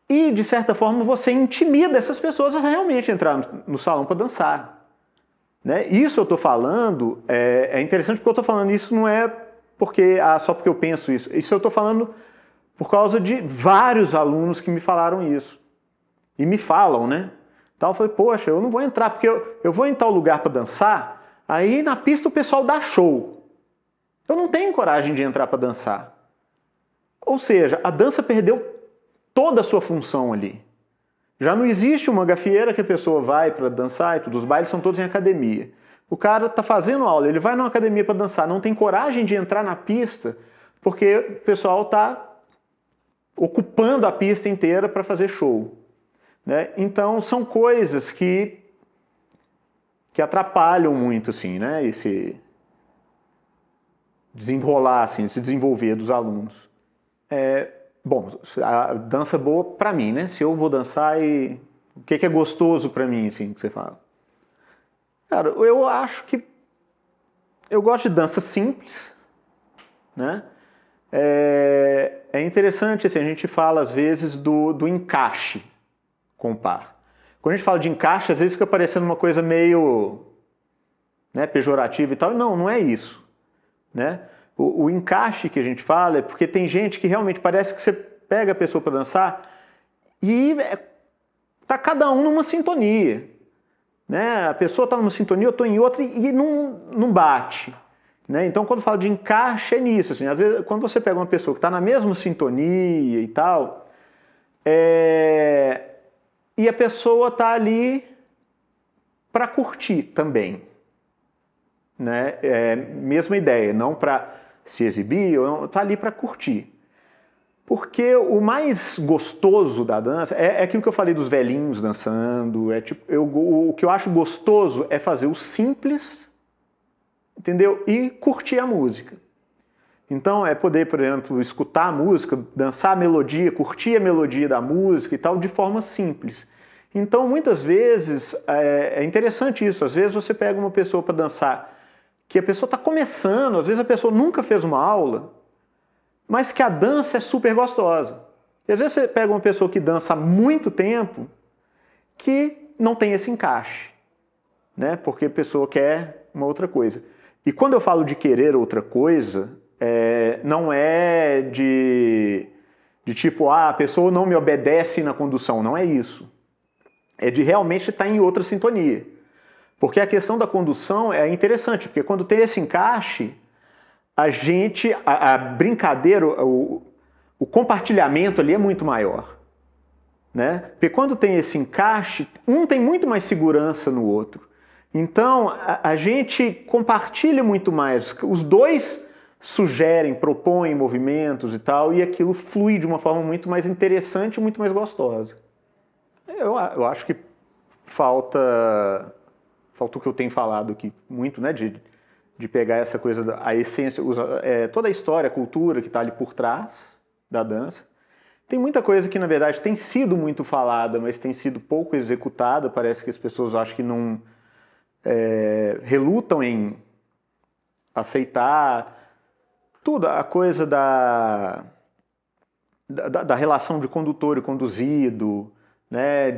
[SPEAKER 1] E, de certa forma, você intimida essas pessoas a realmente entrar no salão para dançar. Né? Isso eu estou falando, é interessante porque eu estou falando isso não é só porque eu penso isso. Isso eu estou falando por causa de vários alunos que me falaram isso. E me falam, né? Então eu falei, poxa, eu não vou entrar, porque eu vou em tal lugar para dançar, aí na pista o pessoal dá show. Eu não tenho coragem de entrar para dançar. Ou seja, a dança perdeu toda a sua função ali. Já não existe uma gafieira que a pessoa vai para dançar e tudo. Os bailes são todos em academia. O cara está fazendo aula, ele vai numa academia para dançar, não tem coragem de entrar na pista porque o pessoal está ocupando a pista inteira para fazer show. Né? Então são coisas que atrapalham muito, assim, né? Esse desenrolar, assim, esse desenvolver dos alunos. Bom, a dança boa para mim, né? Se eu vou dançar e o que é gostoso para mim, assim, que você fala? Cara, eu acho que eu gosto de dança simples, né? É interessante, assim, a gente fala às vezes do encaixe. com o par. Quando a gente fala de encaixe, às vezes fica parecendo uma coisa meio, né, pejorativa e tal. Não, não é isso, né? O encaixe que a gente fala é porque tem gente que realmente parece que você pega a pessoa para dançar e tá cada um numa sintonia, né? A pessoa está numa sintonia, eu estou em outra e não bate, né? Então, quando fala de encaixe, é nisso, assim. Às vezes, quando você pega uma pessoa que está na mesma sintonia e tal, e a pessoa está ali para curtir também, né? Mesma ideia, não para se exibir, está ali para curtir. Porque o mais gostoso da dança é aquilo que eu falei dos velhinhos dançando. O que eu acho gostoso é fazer o simples, entendeu? E curtir a música. Então é poder, por exemplo, escutar a música, dançar a melodia, curtir a melodia da música e tal, de forma simples. Então muitas vezes é interessante isso. Às vezes você pega uma pessoa para dançar, que a pessoa está começando, às vezes a pessoa nunca fez uma aula, mas que a dança é super gostosa. E às vezes você pega uma pessoa que dança há muito tempo, que não tem esse encaixe, né? Porque a pessoa quer uma outra coisa. E quando eu falo de querer outra coisa, não é de tipo, a pessoa não me obedece na condução, não é isso. É de realmente estar em outra sintonia. Porque a questão da condução é interessante, porque quando tem esse encaixe, a brincadeira, o compartilhamento ali é muito maior, né? Porque quando tem esse encaixe, um tem muito mais segurança no outro. Então, a gente compartilha muito mais. Os dois sugerem, propõem movimentos e tal, e aquilo flui de uma forma muito mais interessante e muito mais gostosa. Eu acho que falta o que eu tenho falado aqui muito, né? De pegar essa coisa, a essência, toda a história, a cultura que está ali por trás da dança. Tem muita coisa que, na verdade, tem sido muito falada, mas tem sido pouco executada. Parece que as pessoas acham que não relutam em aceitar tudo, a coisa da relação de condutor e conduzido, né?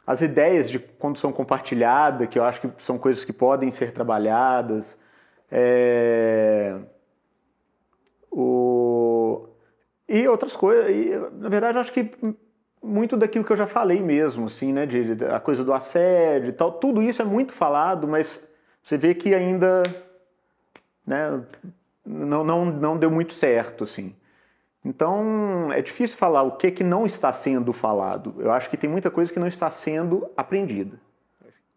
[SPEAKER 1] As ideias de condução compartilhada, que eu acho que são coisas que podem ser trabalhadas. E outras coisas. E, na verdade, eu acho que muito daquilo que eu já falei mesmo, assim, né? A coisa do assédio e tal. Tudo isso é muito falado, mas você vê que ainda, né, não deu muito certo, assim. Então, é difícil falar o que não está sendo falado. Eu acho que tem muita coisa que não está sendo aprendida.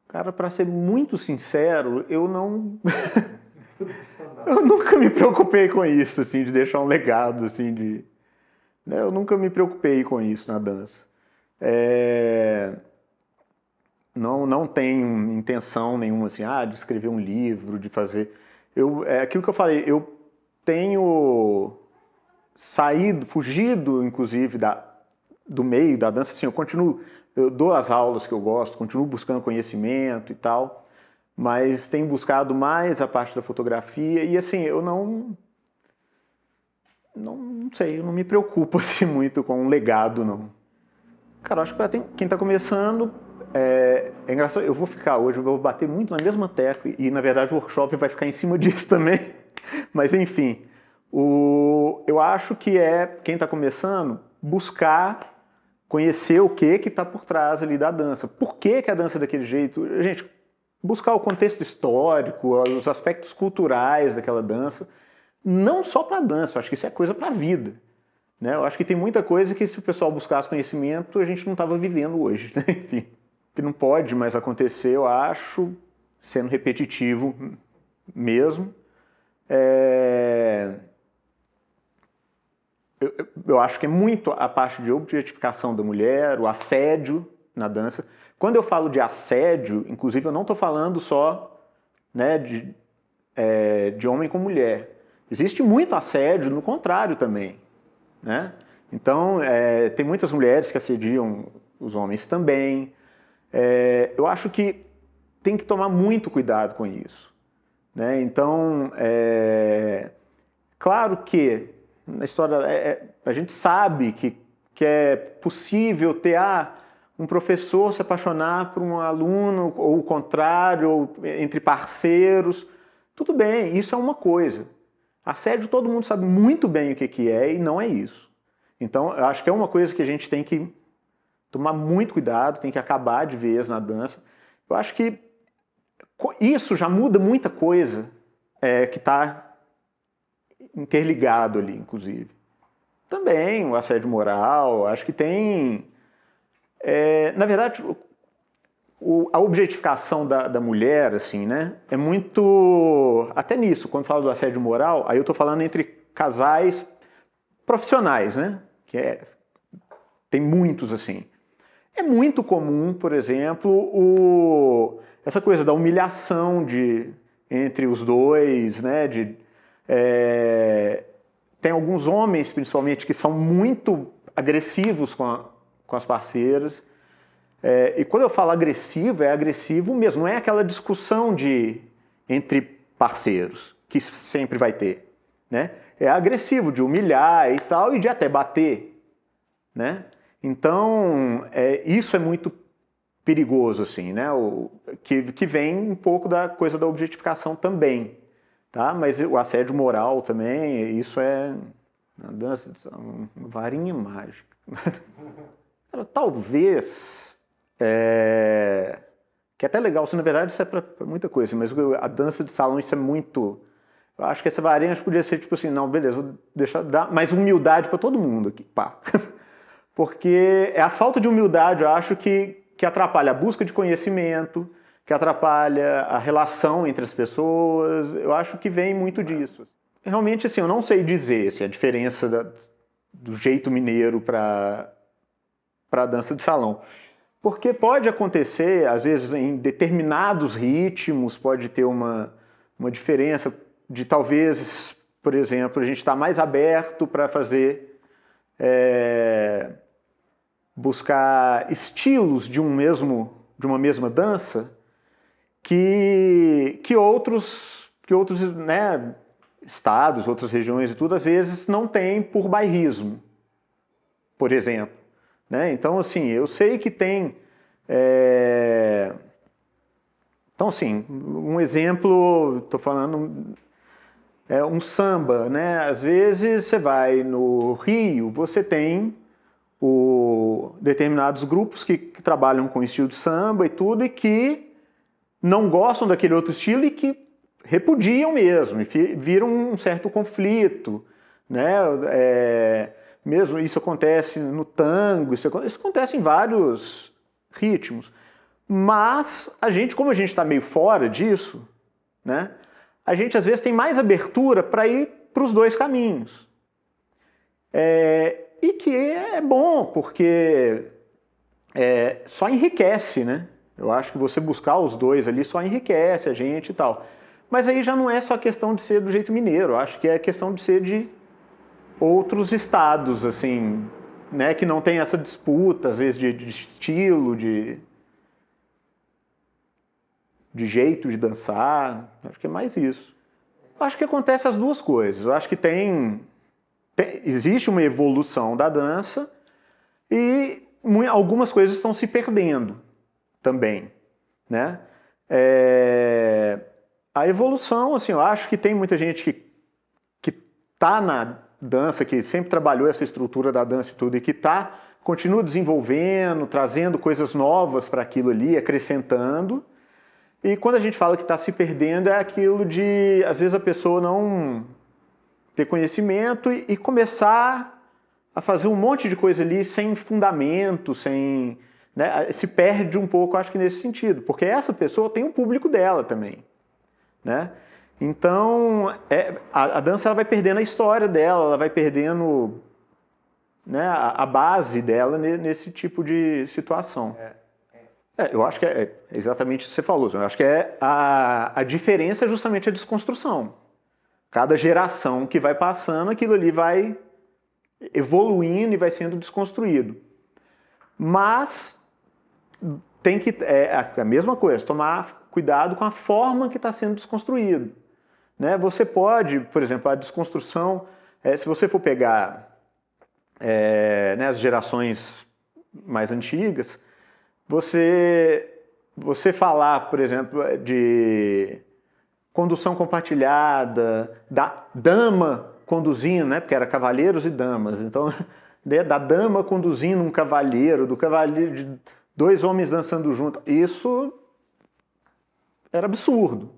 [SPEAKER 1] Cara, para ser muito sincero, eu não... eu nunca me preocupei com isso, assim, de deixar um legado, assim, né? Eu nunca me preocupei com isso na dança. Não tenho intenção nenhuma, assim, de escrever um livro, de fazer... aquilo que eu falei, eu tenho saído, fugido, inclusive, do meio da dança, assim, eu dou as aulas que eu gosto, continuo buscando conhecimento e tal, mas tenho buscado mais a parte da fotografia e, assim, eu não sei, eu não me preocupo, assim, muito com um legado, não. Cara, eu acho que para quem está começando, é engraçado, eu vou bater muito na mesma tecla e, na verdade, o workshop vai ficar em cima disso também, mas, enfim... eu acho que quem está começando, buscar conhecer o que está por trás ali da dança. Por que a dança é daquele jeito? Gente, buscar o contexto histórico, os aspectos culturais daquela dança, não só para a dança, eu acho que isso é coisa para a vida. Né? Eu acho que tem muita coisa que se o pessoal buscasse conhecimento, a gente não estava vivendo hoje. Né? Enfim, que não pode mais acontecer, eu acho, sendo repetitivo mesmo. Eu acho que é muito a parte de objetificação da mulher, o assédio na dança. Quando eu falo de assédio, inclusive, eu não estou falando só, né, de homem com mulher. Existe muito assédio no contrário também, né? Então, tem muitas mulheres que assediam os homens também. Eu acho que tem que tomar muito cuidado com isso, né? Então, claro que na história, a gente sabe que que é possível ter um professor se apaixonar por um aluno, ou o contrário, ou entre parceiros. Tudo bem, isso é uma coisa. Assédio todo mundo sabe muito bem o que é e não é isso. Então, eu acho que é uma coisa que a gente tem que tomar muito cuidado, tem que acabar de vez na dança. Eu acho que isso já muda muita coisa que está interligado ali, inclusive. Também o assédio moral, acho que tem... na verdade, a objetificação da mulher, assim, né, é muito... Até nisso, quando falo do assédio moral, aí eu estou falando entre casais profissionais, né, tem muitos, assim. É muito comum, por exemplo, essa coisa da humilhação entre os dois, né, tem alguns homens, principalmente, que são muito agressivos com as parceiras. E quando eu falo agressivo, é agressivo mesmo. Não é aquela discussão entre parceiros, que sempre vai ter. Né? É agressivo, de humilhar e tal, e de até bater. Né? Então, isso é muito perigoso, assim, né? Que vem um pouco da coisa da objetificação também. Tá? Mas o assédio moral também, isso é uma varinha mágica. Talvez, que é até legal, isso na verdade isso é para muita coisa, mas a dança de salão, isso é muito... Eu acho que essa varinha podia ser tipo assim, não, beleza, vou deixar dar mais humildade para todo mundo aqui, pá. Porque é a falta de humildade, eu acho, que atrapalha a busca de conhecimento, que atrapalha a relação entre as pessoas. Eu acho que vem muito disso. Realmente, assim, eu não sei dizer a diferença do jeito mineiro para a dança de salão. Porque pode acontecer, às vezes, em determinados ritmos, pode ter uma diferença de talvez, por exemplo, a gente estar mais aberto para fazer... buscar estilos de uma mesma dança que outros né, estados, outras regiões e tudo, às vezes não tem por bairrismo, por exemplo. Né? Então, assim, eu sei que tem... Então, assim, um exemplo, estou falando... um samba, né? Às vezes você vai no Rio, você tem determinados grupos que trabalham com estilo de samba e tudo, e que não gostam daquele outro estilo e que repudiam mesmo, e viram um certo conflito, né? Mesmo isso acontece no tango, isso acontece em vários ritmos. Mas como a gente está meio fora disso, né? A gente às vezes tem mais abertura para ir para os dois caminhos. E que é bom, porque só enriquece, né? Eu acho que você buscar os dois ali só enriquece a gente e tal. Mas aí já não é só questão de ser do jeito mineiro, eu acho que é questão de ser de outros estados, assim, né? Que não tem essa disputa, às vezes, de estilo, de jeito de dançar. Acho que é mais isso. Eu acho que acontece as duas coisas. Eu acho que existe uma evolução da dança e algumas coisas estão se perdendo também, né? A evolução, assim, eu acho que tem muita gente que tá na dança, que sempre trabalhou essa estrutura da dança e tudo, e que continua desenvolvendo, trazendo coisas novas para aquilo ali, acrescentando. E quando a gente fala que está se perdendo, é aquilo de, às vezes, a pessoa não ter conhecimento e começar a fazer um monte de coisa ali sem fundamento, né? Se perde um pouco, acho que nesse sentido, porque essa pessoa tem um público dela também, né? Então, a dança ela vai perdendo a história dela, ela vai perdendo, né, a base dela nesse tipo de situação. Eu acho que é exatamente o que você falou. Eu acho que a diferença é justamente a desconstrução. Cada geração que vai passando, aquilo ali vai evoluindo e vai sendo desconstruído. Mas tem que... a mesma coisa, tomar cuidado com a forma que está sendo desconstruído. Né? Você pode, por exemplo, a desconstrução... se você for pegar né, as gerações mais antigas, você falar, por exemplo, de condução compartilhada, da dama conduzindo, né, porque era cavaleiros e damas, então da dama conduzindo um cavaleiro, do cavaleiro de dois homens dançando junto, isso era absurdo,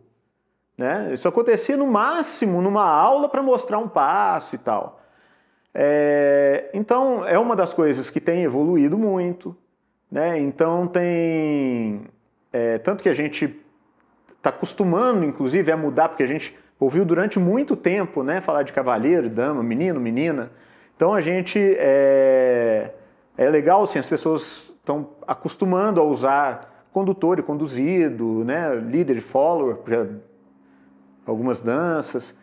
[SPEAKER 1] né? Isso acontecia no máximo numa aula para mostrar um passo e tal. Então é uma das coisas que tem evoluído muito, né? Então tanto que a gente está acostumando, inclusive, a mudar, porque a gente ouviu durante muito tempo, né, falar de cavaleiro, dama, menino, menina. Então a gente é legal, assim, as pessoas estão acostumando a usar condutor e conduzido, né, líder e follower, algumas danças,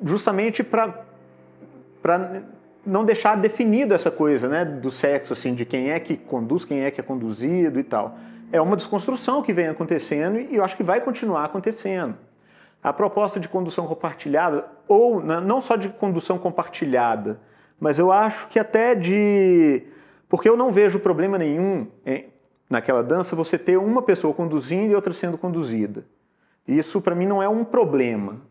[SPEAKER 1] justamente para não deixar definido essa coisa, né, do sexo, assim, de quem é que conduz, quem é que é conduzido e tal. É uma desconstrução que vem acontecendo e eu acho que vai continuar acontecendo. A proposta de condução compartilhada, ou não só de condução compartilhada, mas eu acho que até porque eu não vejo problema nenhum naquela dança você ter uma pessoa conduzindo e outra sendo conduzida. Isso para mim não é um problema.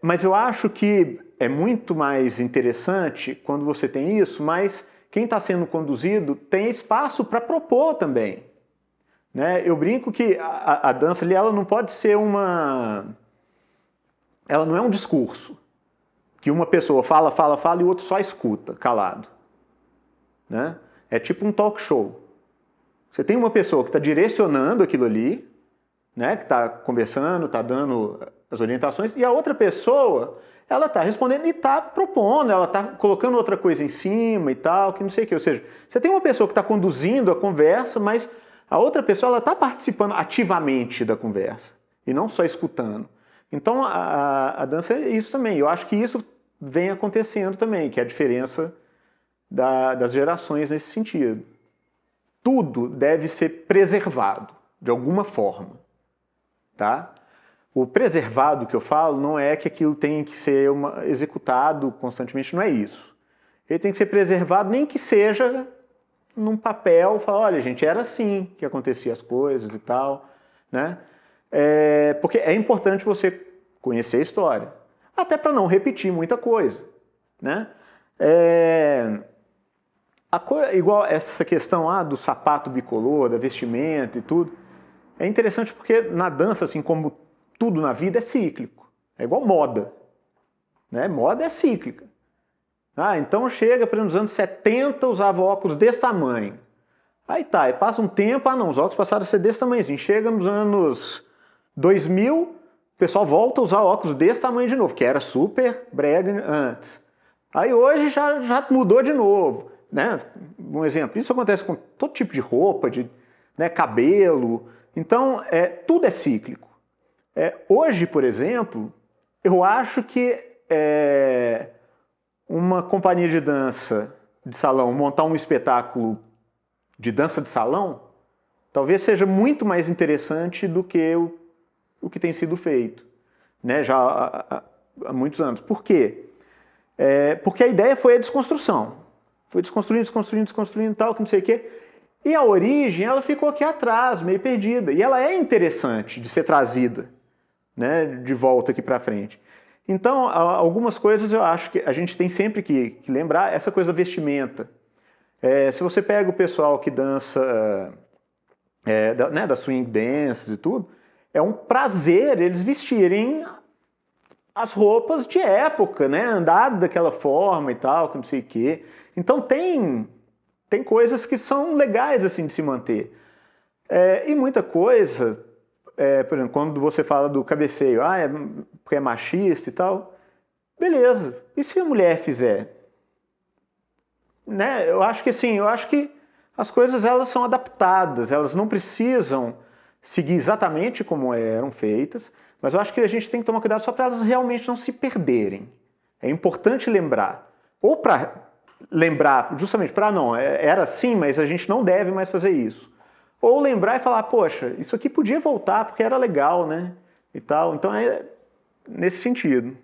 [SPEAKER 1] Mas eu acho que é muito mais interessante quando você tem isso, mas quem está sendo conduzido tem espaço para propor também. Né? Eu brinco que a dança ali, ela não pode ser ela não é um discurso que uma pessoa fala e o outro só escuta, calado. Né? É tipo um talk show. Você tem uma pessoa que está direcionando aquilo ali, né? Que está conversando, está dando as orientações, e a outra pessoa, ela está respondendo e está propondo, ela está colocando outra coisa em cima e tal, que não sei o que. Ou seja, você tem uma pessoa que está conduzindo a conversa, mas a outra pessoa está participando ativamente da conversa e não só escutando. Então a dança é isso também. Eu acho que isso vem acontecendo também, que é a diferença das gerações nesse sentido. Tudo deve ser preservado de alguma forma. Tá? O preservado que eu falo não é que aquilo tem que ser executado constantemente, não é isso. Ele tem que ser preservado, nem que seja num papel, falar, olha gente, era assim que acontecia as coisas e tal, né? Porque é importante você conhecer a história, até para não repetir muita coisa, né? Igual essa questão do sapato bicolor, da vestimenta e tudo, é interessante porque na dança, assim como tudo na vida, é cíclico. É igual moda, né? Moda é cíclica. Então chega, por exemplo, nos anos 70 usava óculos desse tamanho. Aí passa um tempo, não, os óculos passaram a ser desse tamanhozinho. Chega nos anos 2000, o pessoal volta a usar óculos desse tamanho de novo, que era super brega antes. Aí hoje já mudou de novo, né? Um exemplo, isso acontece com todo tipo de roupa, né, cabelo. Então, tudo é cíclico. Hoje, por exemplo, eu acho que uma companhia de dança de salão montar um espetáculo de dança de salão talvez seja muito mais interessante do que o que tem sido feito, né, já há muitos anos. Por quê? Porque a ideia foi a desconstrução. Foi desconstruindo tal, que não sei o quê. E a origem, ela ficou aqui atrás, meio perdida. E ela é interessante de ser trazida, né, de volta aqui para frente. Então, algumas coisas eu acho que a gente tem sempre que lembrar, essa coisa da vestimenta. Se você pega o pessoal que dança, né, da swing dance e tudo, é um prazer eles vestirem as roupas de época, né, andar daquela forma e tal, que não sei o quê. Então tem coisas que são legais assim de se manter. E muita coisa, por exemplo, quando você fala do cabeceio, porque é machista e tal, beleza. E se a mulher fizer? Né? Eu acho que as coisas elas são adaptadas, elas não precisam seguir exatamente como eram feitas, mas eu acho que a gente tem que tomar cuidado só para elas realmente não se perderem. É importante lembrar. Ou para lembrar, justamente para era assim, mas a gente não deve mais fazer isso. Ou lembrar e falar, poxa, isso aqui podia voltar porque era legal, né? E tal. Então é nesse sentido.